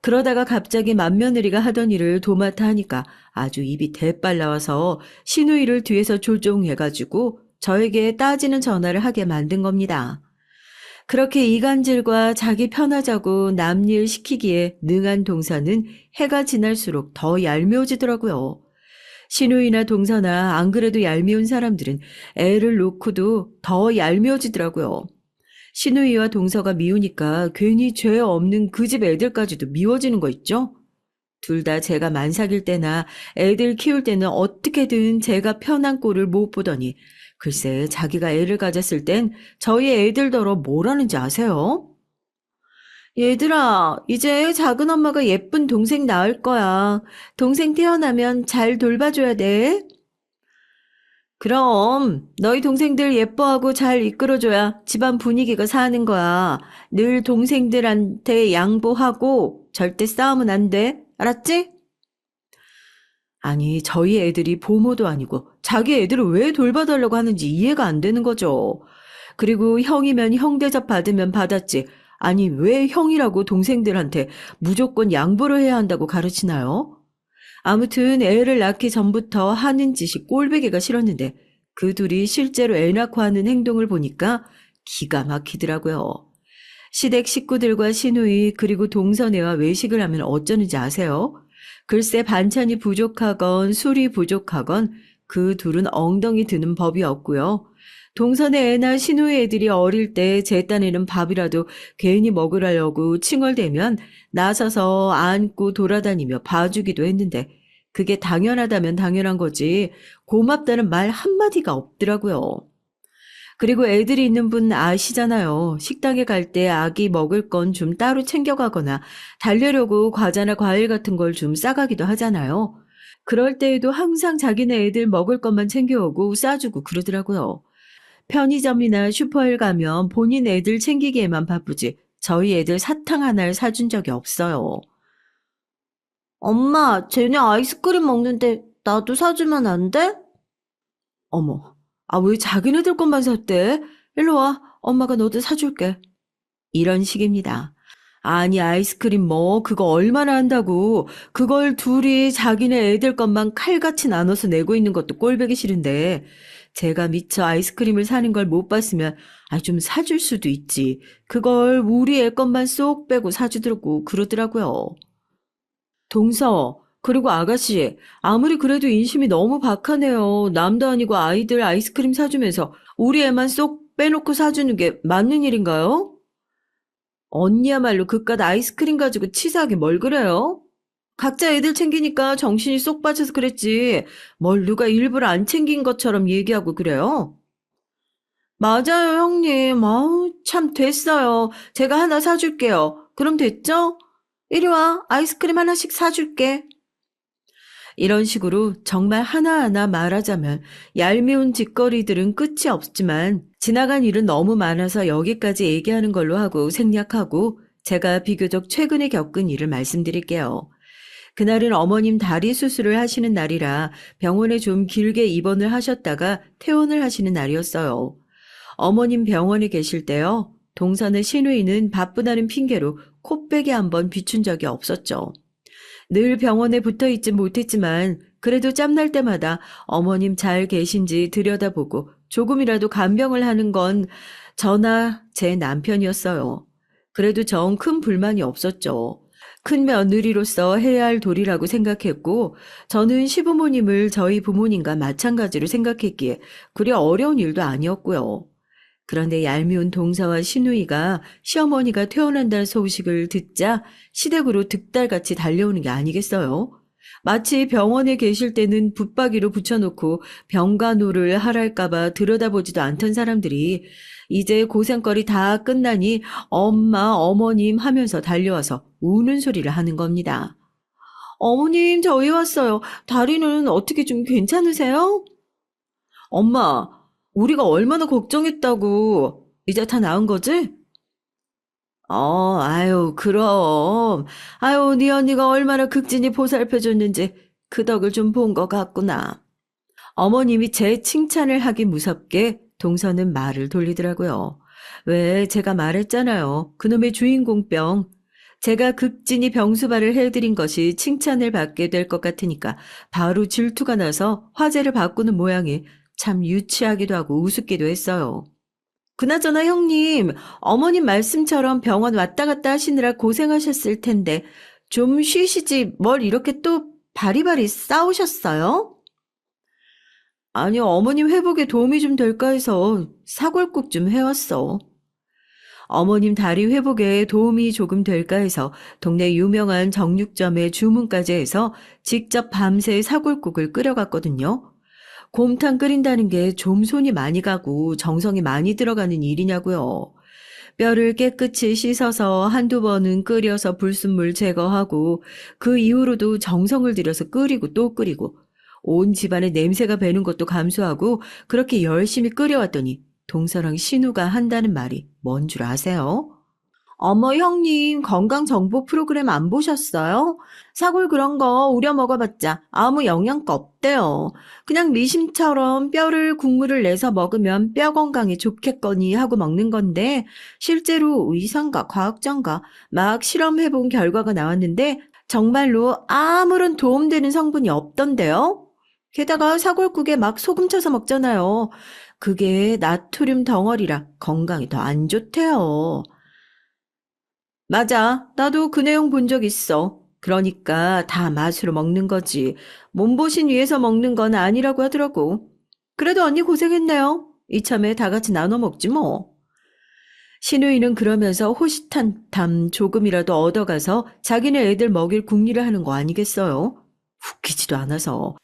그러다가 갑자기 맏며느리가 하던 일을 도맡아 하니까 아주 입이 대빨 나와서 신우이를 뒤에서 조종해가지고 저에게 따지는 전화를 하게 만든 겁니다. 그렇게 이간질과 자기 편하자고 남일 시키기에 능한 동서는 해가 지날수록 더 얄미워지더라고요. 신우이나 동서나 안 그래도 얄미운 사람들은 애를 놓고도 더 얄미워지더라고요. 신우이와 동서가 미우니까 괜히 죄 없는 그 집 애들까지도 미워지는 거 있죠? 둘 다 제가 만삭일 때나 애들 키울 때는 어떻게든 제가 편한 꼴을 못 보더니 글쎄 자기가 애를 가졌을 땐 저희 애들더러 뭐라는지 아세요? 얘들아, 이제 작은 엄마가 예쁜 동생 낳을 거야. 동생 태어나면 잘 돌봐줘야 돼. 그럼 너희 동생들 예뻐하고 잘 이끌어줘야 집안 분위기가 사는 거야. 늘 동생들한테 양보하고 절대 싸우면 안 돼. 알았지? 아니, 저희 애들이 보모도 아니고 자기 애들을 왜 돌봐달라고 하는지 이해가 안 되는 거죠. 그리고 형이면 형 대접 받으면 받았지. 아니, 왜 형이라고 동생들한테 무조건 양보를 해야 한다고 가르치나요? 아무튼 애를 낳기 전부터 하는 짓이 꼴보기가 싫었는데 그 둘이 실제로 애 낳고 하는 행동을 보니까 기가 막히더라고요. 시댁 식구들과 시누이 그리고 동서애와 외식을 하면 어쩌는지 아세요? 글쎄 반찬이 부족하건 술이 부족하건 그 둘은 엉덩이 드는 법이 없고요. 동선의 애나 시누이 애들이 어릴 때 제 딴에는 밥이라도 괜히 먹으려고 칭얼대면 나서서 안고 돌아다니며 봐주기도 했는데 그게 당연하다면 당연한 거지 고맙다는 말 한마디가 없더라고요. 그리고 애들이 있는 분 아시잖아요. 식당에 갈 때 아기 먹을 건 좀 따로 챙겨가거나 달래려고 과자나 과일 같은 걸 좀 싸가기도 하잖아요. 그럴 때에도 항상 자기네 애들 먹을 것만 챙겨오고 싸주고 그러더라고요. 편의점이나 슈퍼에 가면 본인 애들 챙기기에만 바쁘지 저희 애들 사탕 하나를 사준 적이 없어요. 엄마, 쟤네 아이스크림 먹는데 나도 사주면 안 돼? 어머, 왜 자기네들 것만 샀대? 일로 와, 엄마가 너도 사줄게. 이런 식입니다. 아니, 아이스크림 뭐, 그거 얼마나 한다고. 그걸 둘이 자기네 애들 것만 칼같이 나눠서 내고 있는 것도 꼴보기 싫은데, 제가 미처 아이스크림을 사는 걸 못 봤으면, 좀 사줄 수도 있지. 그걸 우리 애 것만 쏙 빼고 사주더라고, 그러더라고요. 동서, 그리고 아가씨, 아무리 그래도 인심이 너무 박하네요. 남도 아니고 아이들 아이스크림 사주면서 우리 애만 쏙 빼놓고 사주는 게 맞는 일인가요? 언니야말로 그깟 아이스크림 가지고 치사하게 뭘 그래요? 각자 애들 챙기니까 정신이 쏙 빠져서 그랬지. 뭘 누가 일부러 안 챙긴 것처럼 얘기하고 그래요? 맞아요, 형님. 참 됐어요. 제가 하나 사줄게요. 그럼 됐죠? 이리 와, 아이스크림 하나씩 사줄게. 이런 식으로 정말 하나하나 말하자면 얄미운 짓거리들은 끝이 없지만 지나간 일은 너무 많아서 여기까지 얘기하는 걸로 하고 생략하고 제가 비교적 최근에 겪은 일을 말씀드릴게요. 그날은 어머님 다리 수술을 하시는 날이라 병원에 좀 길게 입원을 하셨다가 퇴원을 하시는 날이었어요. 어머님 병원에 계실 때요. 동선의 신우이는 바쁘다는 핑계로 코빼기 한 번 비춘 적이 없었죠. 늘 병원에 붙어 있지 못했지만 그래도 짬날 때마다 어머님 잘 계신지 들여다보고 조금이라도 간병을 하는 건 저나 제 남편이었어요. 그래도 정 큰 불만이 없었죠. 큰 며느리로서 해야 할 도리라고 생각했고 저는 시부모님을 저희 부모님과 마찬가지로 생각했기에 그리 어려운 일도 아니었고요. 그런데 얄미운 동서와 시누이가 시어머니가 퇴원한다는 소식을 듣자 시댁으로 득달같이 달려오는 게 아니겠어요? 마치 병원에 계실 때는 붙박이로 붙여놓고 병간호를 하랄까봐 들여다보지도 않던 사람들이 이제 고생거리 다 끝나니 엄마, 어머님 하면서 달려와서 우는 소리를 하는 겁니다. 어머님, 저희 왔어요. 다리는 어떻게 좀 괜찮으세요? 엄마, 우리가 얼마나 걱정했다고. 이제 다 나은 거지? 아유, 그럼. 아유, 네 언니가 얼마나 극진히 보살펴줬는지 그 덕을 좀 본 것 같구나. 어머님이 제 칭찬을 하기 무섭게 동서는 말을 돌리더라고요. 왜 제가 말했잖아요. 그놈의 주인공병. 제가 극진히 병수발을 해드린 것이 칭찬을 받게 될 것 같으니까 바로 질투가 나서 화제를 바꾸는 모양이 참 유치하기도 하고 우습기도 했어요. 그나저나 형님, 어머님 말씀처럼 병원 왔다 갔다 하시느라 고생하셨을 텐데 좀 쉬시지 뭘 이렇게 또 바리바리 싸우셨어요? 아니요, 어머님 회복에 도움이 좀 될까 해서 사골국 좀 해왔어. 어머님 다리 회복에 도움이 조금 될까 해서 동네 유명한 정육점에 주문까지 해서 직접 밤새 사골국을 끓여갔거든요. 곰탕 끓인다는 게 좀 손이 많이 가고 정성이 많이 들어가는 일이냐고요. 뼈를 깨끗이 씻어서 한두 번은 끓여서 불순물 제거하고 그 이후로도 정성을 들여서 끓이고 또 끓이고 온 집안에 냄새가 배는 것도 감수하고 그렇게 열심히 끓여왔더니 동서랑 신우가 한다는 말이 뭔 줄 아세요? 어머, 형님, 건강정보 프로그램 안 보셨어요? 사골 그런 거 우려 먹어봤자 아무 영양가 없대요. 그냥 미심처럼 뼈를 국물을 내서 먹으면 뼈 건강에 좋겠거니 하고 먹는 건데, 실제로 의사인가 과학자인가 막 실험해본 결과가 나왔는데, 정말로 아무런 도움되는 성분이 없던데요? 게다가 사골국에 막 소금 쳐서 먹잖아요. 그게 나트륨 덩어리라 건강에 더 안 좋대요. 맞아. 나도 그 내용 본 적 있어. 그러니까 다 맛으로 먹는 거지. 몸보신 위해서 먹는 건 아니라고 하더라고. 그래도 언니 고생했네요. 이참에 다 같이 나눠 먹지 뭐. 신우이는 그러면서 호시탄탐 조금이라도 얻어가서 자기네 애들 먹일 궁리를 하는 거 아니겠어요? 웃기지도 않아서.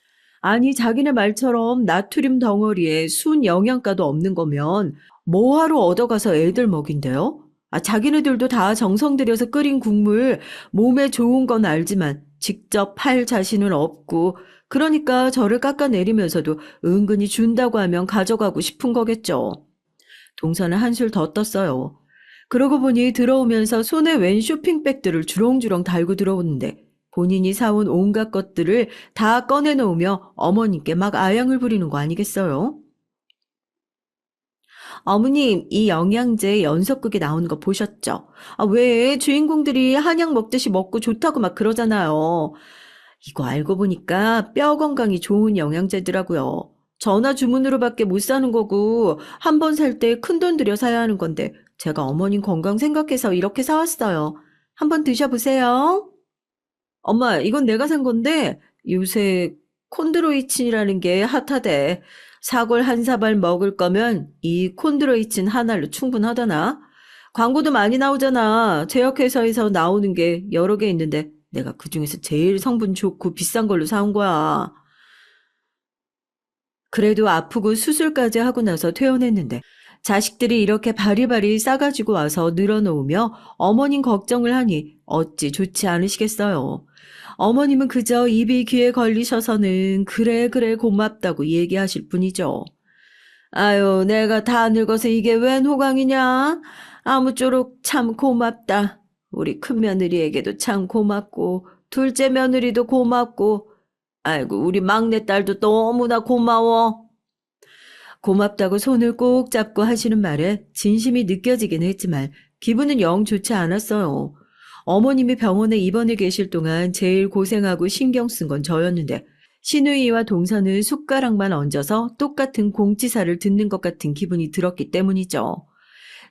아니 자기네 말처럼 나트륨 덩어리에 순 영양가도 없는 거면 뭐하러 얻어가서 애들 먹인대요? 자기네들도 다 정성 들여서 끓인 국물 몸에 좋은 건 알지만 직접 팔 자신은 없고 그러니까 저를 깎아내리면서도 은근히 준다고 하면 가져가고 싶은 거겠죠. 동서는 한술 더 떴어요. 그러고 보니 들어오면서 손에 웬 쇼핑백들을 주렁주렁 달고 들어오는데 본인이 사온 온갖 것들을 다 꺼내놓으며 어머님께 막 아양을 부리는 거 아니겠어요? 어머님, 이 영양제 연속극에 나오는 거 보셨죠? 왜 주인공들이 한약 먹듯이 먹고 좋다고 막 그러잖아요. 이거 알고 보니까 뼈 건강이 좋은 영양제더라고요. 전화 주문으로밖에 못 사는 거고 한 번 살 때 큰돈 들여 사야 하는 건데 제가 어머님 건강 생각해서 이렇게 사왔어요. 한번 드셔보세요. 엄마, 이건 내가 산 건데 요새 콘드로이친이라는 게 핫하대. 사골 한 사발 먹을 거면 이 콘드로이친 하나로 충분하다나? 광고도 많이 나오잖아. 제약회사에서 나오는 게 여러 개 있는데 내가 그중에서 제일 성분 좋고 비싼 걸로 사온 거야. 그래도 아프고 수술까지 하고 나서 퇴원했는데 자식들이 이렇게 바리바리 싸가지고 와서 늘어놓으며 어머님 걱정을 하니 어찌 좋지 않으시겠어요. 어머님은 그저 입이 귀에 걸리셔서는 그래 그래 고맙다고 얘기하실 뿐이죠. 아유, 내가 다 늙어서 이게 웬 호강이냐? 아무쪼록 참 고맙다. 우리 큰며느리에게도 참 고맙고 둘째 며느리도 고맙고, 아이고, 우리 막내딸도 너무나 고마워. 고맙다고 손을 꼭 잡고 하시는 말에 진심이 느껴지긴 했지만 기분은 영 좋지 않았어요. 어머님이 병원에 입원해 계실 동안 제일 고생하고 신경 쓴 건 저였는데 신우이와 동서는 숟가락만 얹어서 똑같은 공치사를 듣는 것 같은 기분이 들었기 때문이죠.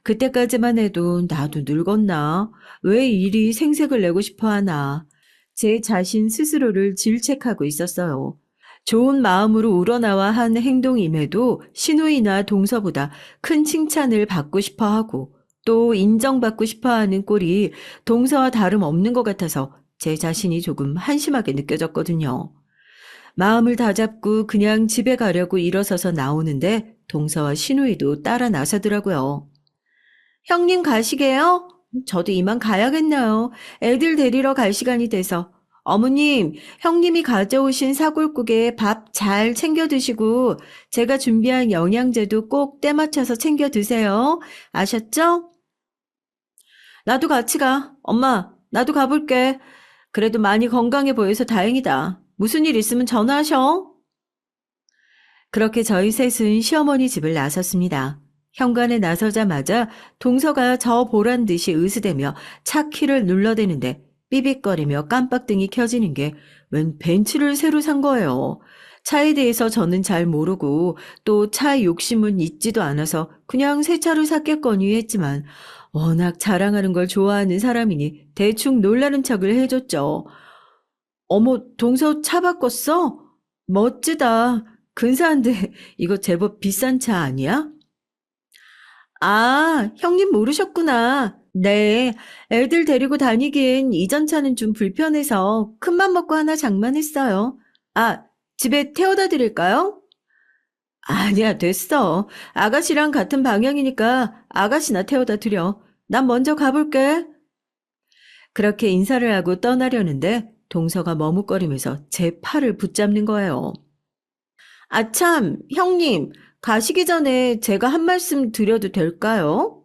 그때까지만 해도 나도 늙었나? 왜 이리 생색을 내고 싶어 하나? 제 자신 스스로를 질책하고 있었어요. 좋은 마음으로 우러나와 한 행동임에도 신우이나 동서보다 큰 칭찬을 받고 싶어 하고 또 인정받고 싶어 하는 꼴이 동서와 다름없는 것 같아서 제 자신이 조금 한심하게 느껴졌거든요. 마음을 다잡고 그냥 집에 가려고 일어서서 나오는데 동서와 신우이도 따라 나서더라고요. 형님 가시게요? 저도 이만 가야겠나요? 애들 데리러 갈 시간이 돼서. 어머님, 형님이 가져오신 사골국에 밥 잘 챙겨 드시고 제가 준비한 영양제도 꼭 때 맞춰서 챙겨 드세요. 아셨죠? 나도 같이 가. 엄마, 나도 가볼게. 그래도 많이 건강해 보여서 다행이다. 무슨 일 있으면 전화하셔. 그렇게 저희 셋은 시어머니 집을 나섰습니다. 현관에 나서자마자 동서가 저 보란 듯이 으스대며 차 키를 눌러대는데 삐빅거리며 깜빡등이 켜지는 게 웬 벤츠를 새로 산 거예요. 차에 대해서 저는 잘 모르고 또 차 욕심은 있지도 않아서 그냥 새 차로 샀겠거니 했지만 워낙 자랑하는 걸 좋아하는 사람이니 대충 놀라는 척을 해줬죠. 어머, 동서 차 바꿨어? 멋지다. 근사한데 이거 제법 비싼 차 아니야? 아, 형님 모르셨구나. 네, 애들 데리고 다니기엔 이전 차는 좀 불편해서 큰맘 먹고 하나 장만했어요. 아, 집에 태워다 드릴까요? 아니야, 됐어. 아가씨랑 같은 방향이니까 아가씨나 태워다 드려. 난 먼저 가볼게. 그렇게 인사를 하고 떠나려는데 동서가 머뭇거리면서 제 팔을 붙잡는 거예요. 아, 참, 형님, 가시기 전에 제가 한 말씀 드려도 될까요?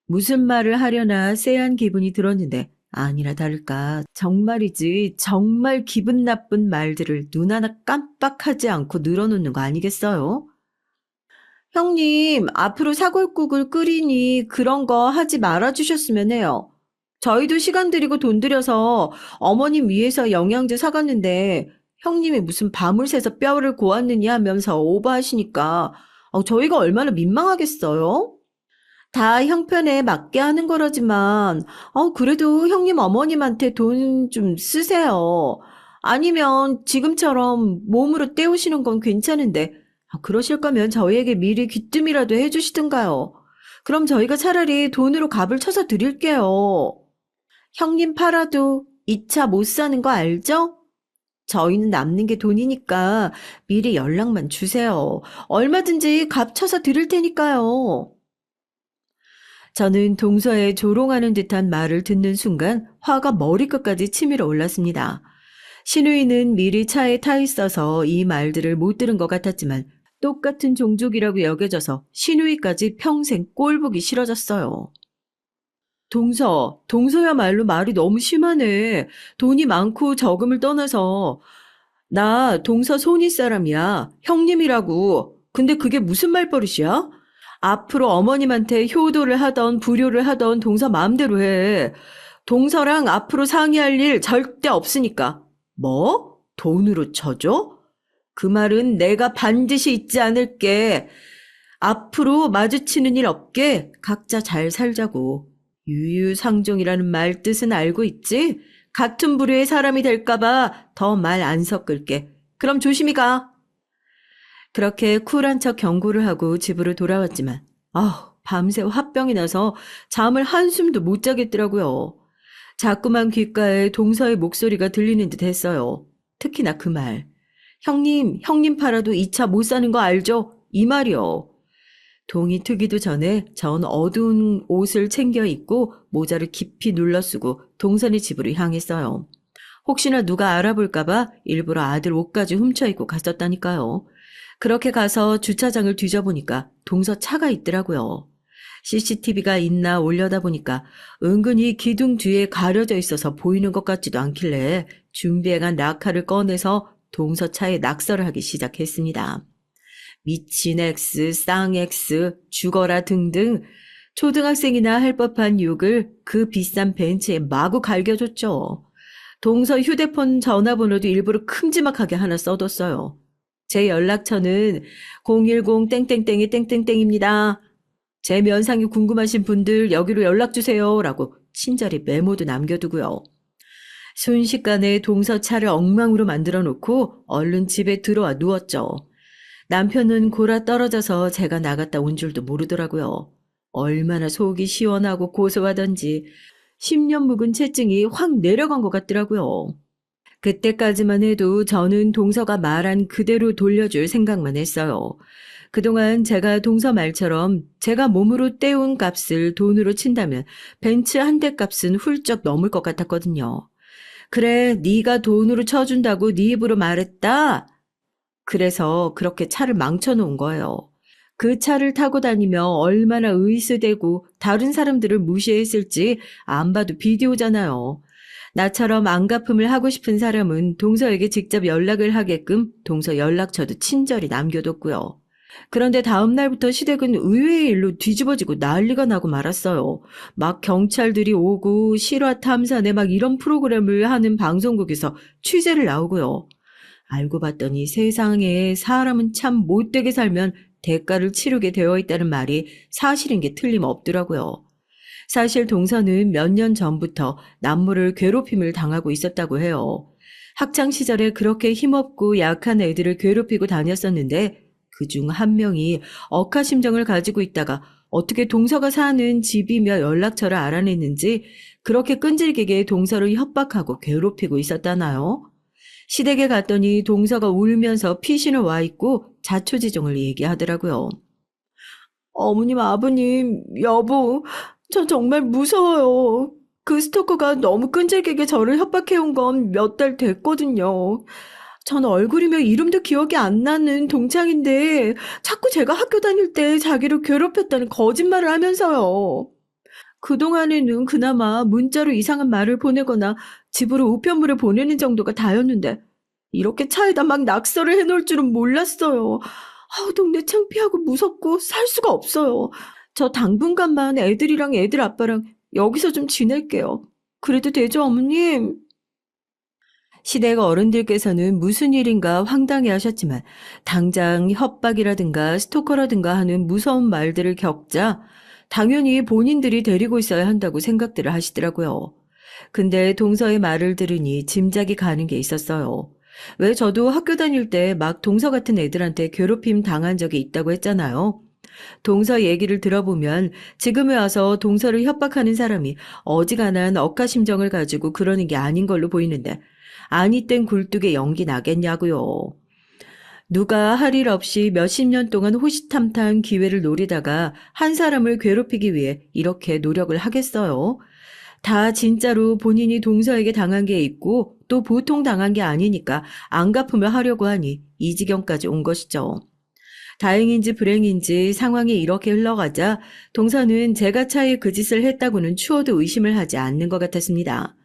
무슨 말을 하려나 쎄한 기분이 들었는데 아니나 다를까 정말이지 정말 기분 나쁜 말들을 눈 하나 깜빡하지 않고 늘어놓는 거 아니겠어요? 형님, 앞으로 사골국을 끓이니 그런 거 하지 말아주셨으면 해요. 저희도 시간 들이고 돈 들여서 어머님 위해서 영양제 사갔는데 형님이 무슨 밤을 새서 뼈를 고았느냐 하면서 오버하시니까 저희가 얼마나 민망하겠어요? 다 형편에 맞게 하는 거라지만, 그래도 형님 어머님한테 돈 좀 쓰세요. 아니면 지금처럼 몸으로 때우시는 건 괜찮은데, 그러실 거면 저희에게 미리 귀뜸이라도 해주시든가요. 그럼 저희가 차라리 돈으로 값을 쳐서 드릴게요. 형님 팔아도 이 차 못 사는 거 알죠? 저희는 남는 게 돈이니까 미리 연락만 주세요. 얼마든지 값 쳐서 드릴 테니까요. 저는 동서의 조롱하는 듯한 말을 듣는 순간 화가 머리끝까지 치밀어 올랐습니다. 신우이는 미리 차에 타 있어서 이 말들을 못 들은 것 같았지만 똑같은 종족이라고 여겨져서 신우이까지 평생 꼴보기 싫어졌어요. 동서야말로 말이 너무 심하네. 돈이 많고 적음을 떠나서 나 동서 손윗 사람이야. 형님이라고. 근데 그게 무슨 말버릇이야? 앞으로 어머님한테 효도를 하던 불효를 하던 동서 마음대로 해. 동서랑 앞으로 상의할 일 절대 없으니까. 뭐? 돈으로 쳐줘? 그 말은 내가 반드시 잊지 않을게. 앞으로 마주치는 일 없게 각자 잘 살자고. 유유상종이라는 말 뜻은 알고 있지? 같은 부류의 사람이 될까봐 더 말 안 섞을게. 그럼 조심히 가. 그렇게 쿨한 척 경고를 하고 집으로 돌아왔지만 밤새 화병이 나서 잠을 한숨도 못 자겠더라고요. 자꾸만 귓가에 동서의 목소리가 들리는 듯 했어요. 특히나 그 말. 형님 팔아도 이 차 못 사는 거 알죠? 이 말이요. 동이 트기도 전에 전 어두운 옷을 챙겨 입고 모자를 깊이 눌러 쓰고 동선의 집으로 향했어요. 혹시나 누가 알아볼까봐 일부러 아들 옷까지 훔쳐 입고 갔었다니까요. 그렇게 가서 주차장을 뒤져보니까 동서 차가 있더라고요. CCTV가 있나 올려다보니까 은근히 기둥 뒤에 가려져 있어서 보이는 것 같지도 않길래 준비해간 낙하를 꺼내서 동서차에 낙서를 하기 시작했습니다. 미친 X, 쌍 X, 죽어라 등등 초등학생이나 할 법한 욕을 그 비싼 벤치에 마구 갈겨줬죠. 동서 휴대폰 전화번호도 일부러 큼지막하게 하나 써뒀어요. 제 연락처는 010 땡땡땡이 땡땡땡입니다. 제 면상이 궁금하신 분들 여기로 연락주세요 라고 친절히 메모도 남겨두고요. 순식간에 동서차를 엉망으로 만들어 놓고 얼른 집에 들어와 누웠죠. 남편은 골아 떨어져서 제가 나갔다 온 줄도 모르더라고요. 얼마나 속이 시원하고 고소하던지 10년 묵은 채증이 확 내려간 것 같더라고요. 그때까지만 해도 저는 동서가 말한 그대로 돌려줄 생각만 했어요. 그동안 제가 동서 말처럼 제가 몸으로 떼운 값을 돈으로 친다면 벤츠 한 대 값은 훌쩍 넘을 것 같았거든요. 그래, 네가 돈으로 쳐준다고 네 입으로 말했다. 그래서 그렇게 차를 망쳐놓은 거예요. 그 차를 타고 다니며 얼마나 의스대고 다른 사람들을 무시했을지 안 봐도 비디오잖아요. 나처럼 안갚음을 하고 싶은 사람은 동서에게 직접 연락을 하게끔 동서 연락처도 친절히 남겨뒀고요. 그런데 다음 날부터 시댁은 의외의 일로 뒤집어지고 난리가 나고 말았어요. 막 경찰들이 오고 실화 탐사네 막 이런 프로그램을 하는 방송국에서 취재를 나오고요. 알고 봤더니 세상에 사람은 참 못되게 살면 대가를 치르게 되어 있다는 말이 사실인 게 틀림없더라고요. 사실 동서는 몇 년 전부터 남모를 괴롭힘을 당하고 있었다고 해요. 학창시절에 그렇게 힘없고 약한 애들을 괴롭히고 다녔었는데 그중 한 명이 억하심정을 가지고 있다가 어떻게 동서가 사는 집이며 연락처를 알아냈는지 그렇게 끈질기게 동서를 협박하고 괴롭히고 있었다나요? 시댁에 갔더니 동서가 울면서 피신을 와 있고 자초지종을 얘기하더라고요. 어머님, 아버님, 여보, 저 정말 무서워요. 그 스토커가 너무 끈질기게 저를 협박해온 건 몇 달 됐거든요. 전 얼굴이며 이름도 기억이 안 나는 동창인데 자꾸 제가 학교 다닐 때 자기를 괴롭혔다는 거짓말을 하면서요. 그동안에는 그나마 문자로 이상한 말을 보내거나 집으로 우편물을 보내는 정도가 다였는데 이렇게 차에다 막 낙서를 해놓을 줄은 몰랐어요. 아우, 동네 창피하고 무섭고 살 수가 없어요. 저 당분간만 애들이랑 애들 아빠랑 여기서 좀 지낼게요. 그래도 되죠, 어머님? 시댁 어른들께서는 무슨 일인가 황당해 하셨지만 당장 협박이라든가 스토커라든가 하는 무서운 말들을 겪자 당연히 본인들이 데리고 있어야 한다고 생각들을 하시더라고요. 근데 동서의 말을 들으니 짐작이 가는 게 있었어요. 왜 저도 학교 다닐 때 막 동서 같은 애들한테 괴롭힘 당한 적이 있다고 했잖아요. 동서 얘기를 들어보면 지금에 와서 동서를 협박하는 사람이 어지간한 억하심정을 가지고 그러는 게 아닌 걸로 보이는데 아니 땐 굴뚝에 연기 나겠냐고요. 누가 할 일 없이 몇십 년 동안 호시탐탐 기회를 노리다가 한 사람을 괴롭히기 위해 이렇게 노력을 하겠어요? 다 진짜로 본인이 동서에게 당한 게 있고 또 보통 당한 게 아니니까 안갚음을 하려고 하니 이 지경까지 온 것이죠. 다행인지 불행인지 상황이 이렇게 흘러가자 동서는 제가 차에 그 짓을 했다고는 추호도 의심을 하지 않는 것 같았습니다.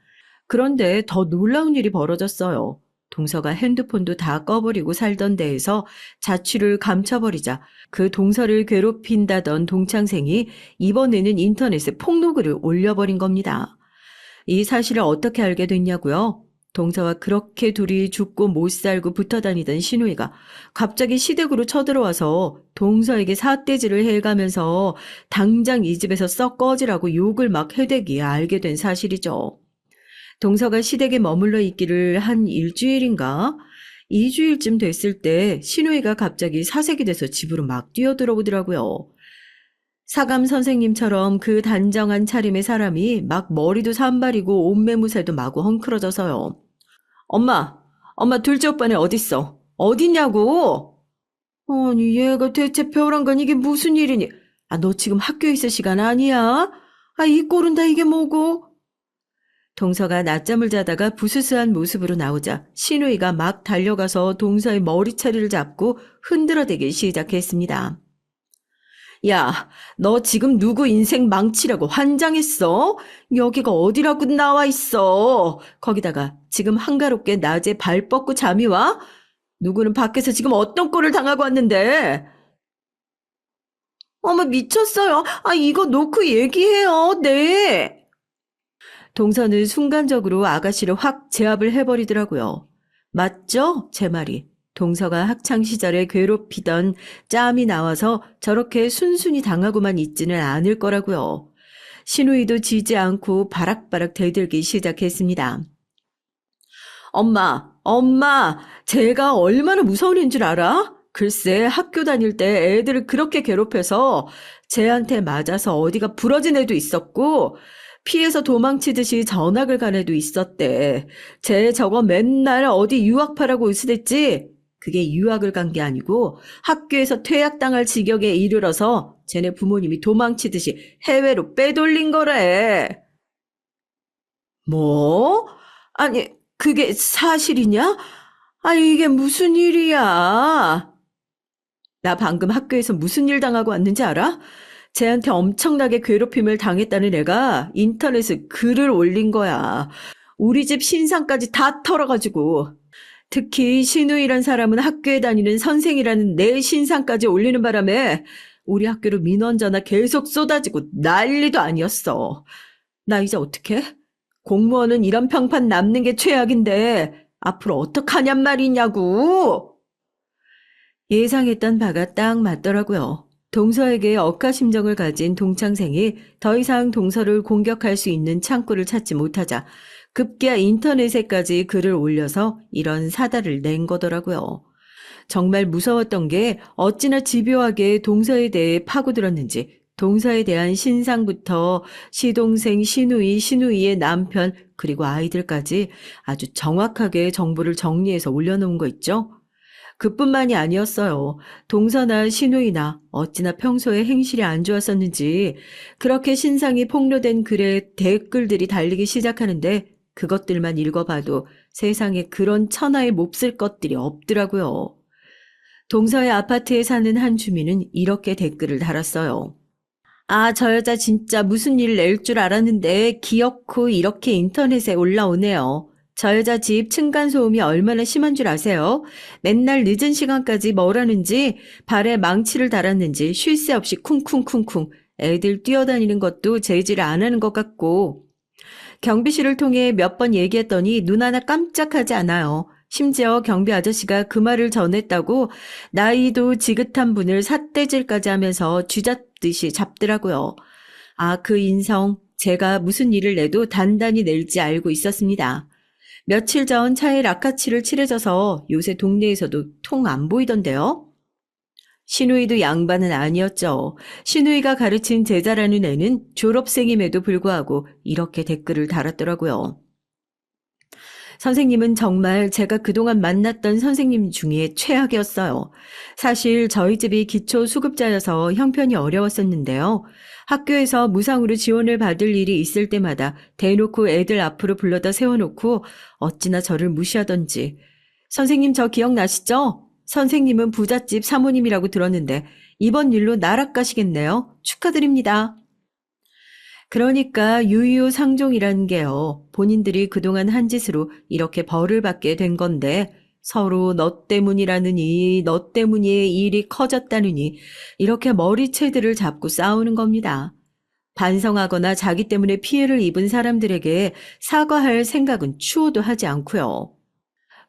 그런데 더 놀라운 일이 벌어졌어요. 동서가 핸드폰도 다 꺼버리고 살던 데에서 자취를 감춰버리자 그 동서를 괴롭힌다던 동창생이 이번에는 인터넷에 폭로글을 올려버린 겁니다. 이 사실을 어떻게 알게 됐냐고요? 동서와 그렇게 둘이 죽고 못 살고 붙어 다니던 신우이가 갑자기 시댁으로 쳐들어와서 동서에게 삿대질을 해가면서 당장 이 집에서 썩 꺼지라고 욕을 막 해대기에 알게 된 사실이죠. 동서가 시댁에 머물러 있기를 한 일주일인가? 2주일쯤 됐을 때 신우이가 갑자기 사색이 돼서 집으로 막 뛰어들어오더라고요. 사감 선생님처럼 그 단정한 차림의 사람이 막 머리도 산발이고 옷매무새도 마구 헝클어져서요. 엄마 둘째 오빠네 어딨어? 어딨냐고? 아니 얘가 대체 벼랑간 이게 무슨 일이니? 너 지금 학교에 있을 시간 아니야? 이 꼴은 다 이게 뭐고? 동서가 낮잠을 자다가 부스스한 모습으로 나오자 신우이가 막 달려가서 동서의 머리차리를 잡고 흔들어대기 시작했습니다. 야, 너 지금 누구 인생 망치려고 환장했어? 여기가 어디라고 나와 있어? 거기다가 지금 한가롭게 낮에 발 뻗고 잠이 와? 누구는 밖에서 지금 어떤 꼴을 당하고 왔는데? 어머, 미쳤어요. 아, 이거 놓고 얘기해요. 네. 동서는 순간적으로 아가씨를 확 제압을 해버리더라고요. 맞죠? 제 말이. 동서가 학창 시절에 괴롭히던 짬이 나와서 저렇게 순순히 당하고만 있지는 않을 거라고요. 신우이도 지지 않고 바락바락 대들기 시작했습니다. 엄마, 제가 얼마나 무서운 애인 줄 알아? 글쎄, 학교 다닐 때 애들을 그렇게 괴롭혀서 쟤한테 맞아서 어디가 부러진 애도 있었고, 피해서 도망치듯이 전학을 간 애도 있었대. 쟤 저거 맨날 어디 유학파라고 으스댔지? 그게 유학을 간 게 아니고 학교에서 퇴학당할 지경에 이르러서 쟤네 부모님이 도망치듯이 해외로 빼돌린 거래. 뭐? 아니, 그게 사실이냐? 아, 이게 무슨 일이야? 나 방금 학교에서 무슨 일 당하고 왔는지 알아? 쟤한테 엄청나게 괴롭힘을 당했다는 애가 인터넷에 글을 올린 거야. 우리 집 신상까지 다 털어가지고. 특히 신우이란 사람은 학교에 다니는 선생이라는 내 신상까지 올리는 바람에 우리 학교로 민원 전화 계속 쏟아지고 난리도 아니었어. 나 이제 어떡해? 공무원은 이런 평판 남는 게 최악인데 앞으로 어떡하냔 말이냐고. 예상했던 바가 딱 맞더라고요. 동서에게 억하심정을 가진 동창생이 더 이상 동서를 공격할 수 있는 창구를 찾지 못하자 급기야 인터넷에까지 글을 올려서 이런 사달을 낸 거더라고요. 정말 무서웠던 게 어찌나 집요하게 동서에 대해 파고들었는지 동서에 대한 신상부터 시동생 신우이, 신우이의 남편 그리고 아이들까지 아주 정확하게 정보를 정리해서 올려놓은 거 있죠? 그뿐만이 아니었어요. 동서나 신우이나 어찌나 평소에 행실이 안 좋았었는지 그렇게 신상이 폭로된 글에 댓글들이 달리기 시작하는데 그것들만 읽어봐도 세상에 그런 천하의 몹쓸 것들이 없더라고요. 동서의 아파트에 사는 한 주민은 이렇게 댓글을 달았어요. 아, 저 여자 진짜 무슨 일 낼 줄 알았는데 기어코 이렇게 인터넷에 올라오네요. 저 여자 집 층간소음이 얼마나 심한 줄 아세요? 맨날 늦은 시간까지 뭘 하는지 발에 망치를 달았는지 쉴 새 없이 쿵쿵쿵쿵 애들 뛰어다니는 것도 제지를 안 하는 것 같고 경비실을 통해 몇 번 얘기했더니 눈 하나 깜짝하지 않아요. 심지어 경비 아저씨가 그 말을 전했다고 나이도 지긋한 분을 삿대질까지 하면서 쥐잡듯이 잡더라고요. 아, 그 인성, 제가 무슨 일을 내도 단단히 낼지 알고 있었습니다. 며칠 전 차에 라카치를 칠해져서 요새 동네에서도 통 안 보이던데요. 신우이도 양반은 아니었죠. 신우이가 가르친 제자라는 애는 졸업생임에도 불구하고 이렇게 댓글을 달았더라고요. 선생님은 정말 제가 그동안 만났던 선생님 중에 최악이었어요. 사실 저희 집이 기초 수급자여서 형편이 어려웠었는데요. 학교에서 무상으로 지원을 받을 일이 있을 때마다 대놓고 애들 앞으로 불러다 세워놓고 어찌나 저를 무시하던지. 선생님 저 기억나시죠? 선생님은 부잣집 사모님이라고 들었는데 이번 일로 나락가시겠네요. 축하드립니다. 그러니까 유유상종이라는 게요. 본인들이 그동안 한 짓으로 이렇게 벌을 받게 된 건데 서로 너 때문이라느니 너 때문에 일이 커졌다느니 이렇게 머리채들을 잡고 싸우는 겁니다. 반성하거나 자기 때문에 피해를 입은 사람들에게 사과할 생각은 추호도 하지 않고요.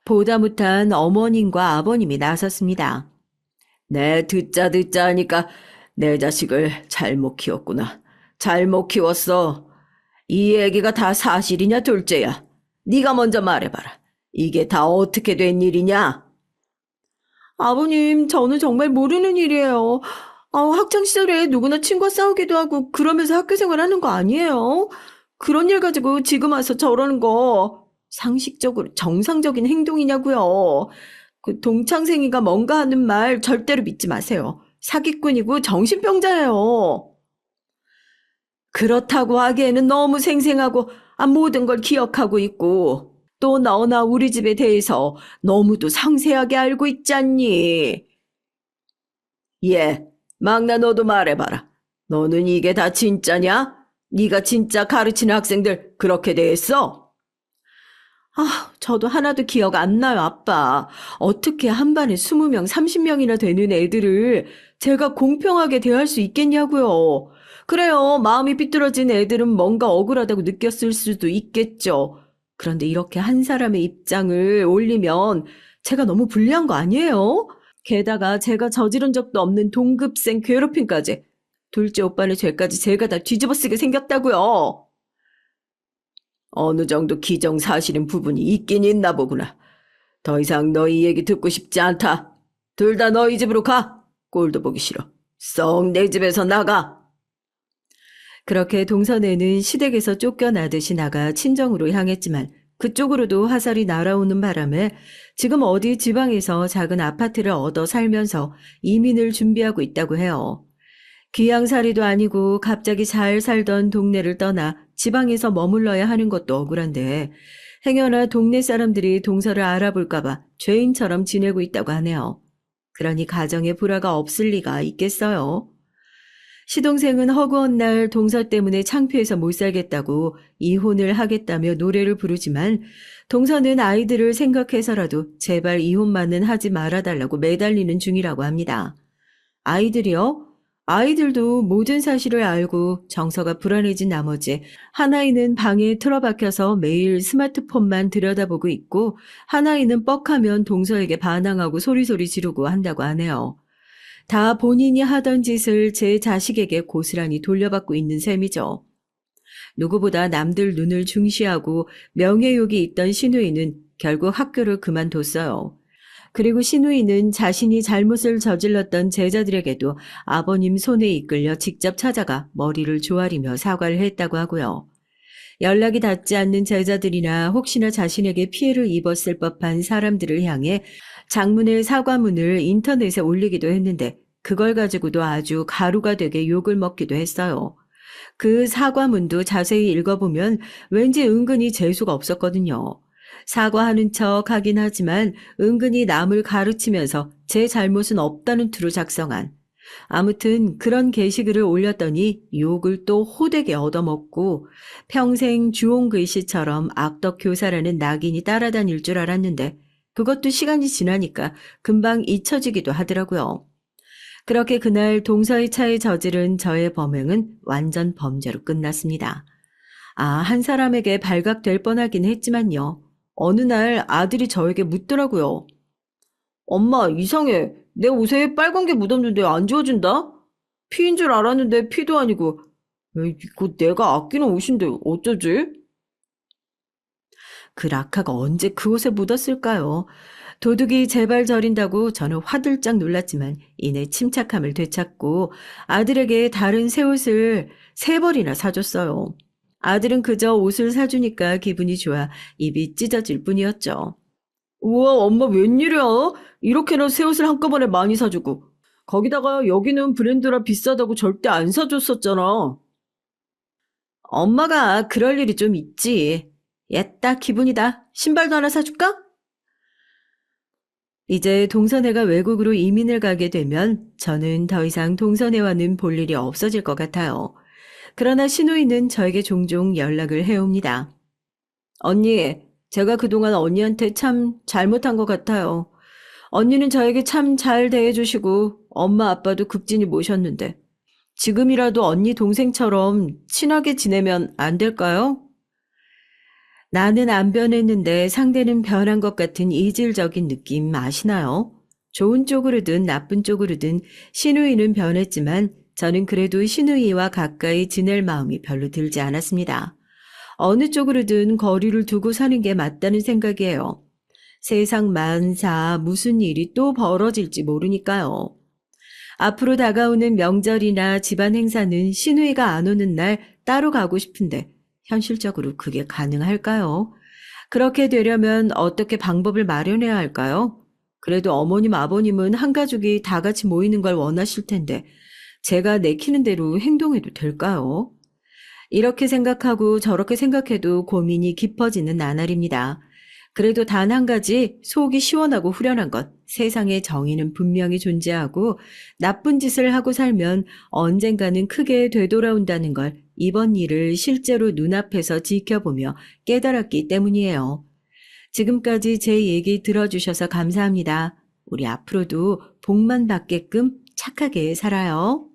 보다 못한 어머님과 아버님이 나섰습니다. 네, 듣자 하니까 내 자식을 잘못 키웠구나. 잘못 키웠어. 이 얘기가 다 사실이냐, 둘째야? 네가 먼저 말해봐라. 이게 다 어떻게 된 일이냐? 아버님, 저는 정말 모르는 일이에요. 학창 시절에 누구나 친구와 싸우기도 하고 그러면서 학교 생활하는 거 아니에요? 그런 일 가지고 지금 와서 저러는 거 상식적으로 정상적인 행동이냐고요. 그 동창생이가 뭔가 하는 말 절대로 믿지 마세요. 사기꾼이고 정신병자예요. 그렇다고 하기에는 너무 생생하고 모든 걸 기억하고 있고 또 너나 우리 집에 대해서 너무도 상세하게 알고 있지 않니? 예, 막나 너도 말해봐라. 너는 이게 다 진짜냐? 네가 진짜 가르치는 학생들 그렇게 대했어? 저도 하나도 기억 안 나요, 아빠. 어떻게 한 반에 20명, 30명이나 되는 애들을 제가 공평하게 대할 수 있겠냐고요. 그래요, 마음이 삐뚤어진 애들은 뭔가 억울하다고 느꼈을 수도 있겠죠. 그런데 이렇게 한 사람의 입장을 올리면 제가 너무 불리한 거 아니에요? 게다가 제가 저지른 적도 없는 동급생 괴롭힘까지. 둘째 오빠의 죄까지 제가 다 뒤집어 쓰게 생겼다고요. 어느 정도 기정사실인 부분이 있긴 있나 보구나. 더 이상 너희 얘기 듣고 싶지 않다. 둘 다 너희 집으로 가. 꼴도 보기 싫어. 썩 내 집에서 나가. 그렇게 동선에는 시댁에서 쫓겨나듯이 나가 친정으로 향했지만 그쪽으로도 화살이 날아오는 바람에 지금 어디 지방에서 작은 아파트를 얻어 살면서 이민을 준비하고 있다고 해요. 귀양살이도 아니고 갑자기 잘 살던 동네를 떠나 지방에서 머물러야 하는 것도 억울한데 행여나 동네 사람들이 동서를 알아볼까봐 죄인처럼 지내고 있다고 하네요. 그러니 가정에 불화가 없을 리가 있겠어요. 시동생은 허구한 날 동서 때문에 창피해서 못 살겠다고 이혼을 하겠다며 노래를 부르지만 동서는 아이들을 생각해서라도 제발 이혼만은 하지 말아달라고 매달리는 중이라고 합니다. 아이들이요? 아이들도 모든 사실을 알고 정서가 불안해진 나머지 하나이는 방에 틀어박혀서 매일 스마트폰만 들여다보고 있고 하나이는 뻑하면 동서에게 반항하고 소리소리 지르고 한다고 하네요. 다 본인이 하던 짓을 제 자식에게 고스란히 돌려받고 있는 셈이죠. 누구보다 남들 눈을 중시하고 명예욕이 있던 신우이는 결국 학교를 그만뒀어요. 그리고 신우이는 자신이 잘못을 저질렀던 제자들에게도 아버님 손에 이끌려 직접 찾아가 머리를 조아리며 사과를 했다고 하고요. 연락이 닿지 않는 제자들이나 혹시나 자신에게 피해를 입었을 법한 사람들을 향해 장문의 사과문을 인터넷에 올리기도 했는데 그걸 가지고도 아주 가루가 되게 욕을 먹기도 했어요. 그 사과문도 자세히 읽어보면 왠지 은근히 재수가 없었거든요. 사과하는 척 하긴 하지만 은근히 남을 가르치면서 제 잘못은 없다는 투로 작성한. 아무튼 그런 게시글을 올렸더니 욕을 또 호되게 얻어먹고 평생 주홍글씨처럼 악덕교사라는 낙인이 따라다닐 줄 알았는데 그것도 시간이 지나니까 금방 잊혀지기도 하더라고요. 그렇게 그날 동서의 차에 저지른 저의 범행은 완전 범죄로 끝났습니다. 한 사람에게 발각될 뻔하긴 했지만요. 어느 날 아들이 저에게 묻더라고요. 엄마, 이상해. 내 옷에 빨간 게 묻었는데 안 지워진다? 피인 줄 알았는데 피도 아니고. 에이, 이거 내가 아끼는 옷인데 어쩌지? 그 락화가 언제 그 옷에 묻었을까요? 도둑이 제발 저린다고 저는 화들짝 놀랐지만 이내 침착함을 되찾고 아들에게 다른 새 옷을 3벌이나 사줬어요. 아들은 그저 옷을 사주니까 기분이 좋아 입이 찢어질 뿐이었죠. 우와, 엄마 웬일이야? 이렇게나 새 옷을 한꺼번에 많이 사주고. 거기다가 여기는 브랜드라 비싸다고 절대 안 사줬었잖아. 엄마가 그럴 일이 좀 있지. 옛다 기분이다. 신발도 하나 사줄까? 이제 동서네가 외국으로 이민을 가게 되면 저는 더 이상 동서네와는 볼 일이 없어질 것 같아요. 그러나 신우이는 저에게 종종 연락을 해옵니다. 언니, 제가 그동안 언니한테 참 잘못한 것 같아요. 언니는 저에게 참 잘 대해주시고 엄마 아빠도 극진히 모셨는데 지금이라도 언니 동생처럼 친하게 지내면 안 될까요? 나는 안 변했는데 상대는 변한 것 같은 이질적인 느낌 아시나요? 좋은 쪽으로든 나쁜 쪽으로든 신우이는 변했지만 저는 그래도 신우이와 가까이 지낼 마음이 별로 들지 않았습니다. 어느 쪽으로든 거리를 두고 사는 게 맞다는 생각이에요. 세상 만사 무슨 일이 또 벌어질지 모르니까요. 앞으로 다가오는 명절이나 집안 행사는 신우이가 안 오는 날 따로 가고 싶은데 현실적으로 그게 가능할까요? 그렇게 되려면 어떻게 방법을 마련해야 할까요? 그래도 어머님, 아버님은 한 가족이 다 같이 모이는 걸 원하실 텐데 제가 내키는 대로 행동해도 될까요? 이렇게 생각하고 저렇게 생각해도 고민이 깊어지는 나날입니다. 그래도 단 한 가지 속이 시원하고 후련한 것. 세상에 정의는 분명히 존재하고 나쁜 짓을 하고 살면 언젠가는 크게 되돌아온다는 걸 이번 일을 실제로 눈앞에서 지켜보며 깨달았기 때문이에요. 지금까지 제 얘기 들어주셔서 감사합니다. 우리 앞으로도 복만 받게끔 착하게 살아요.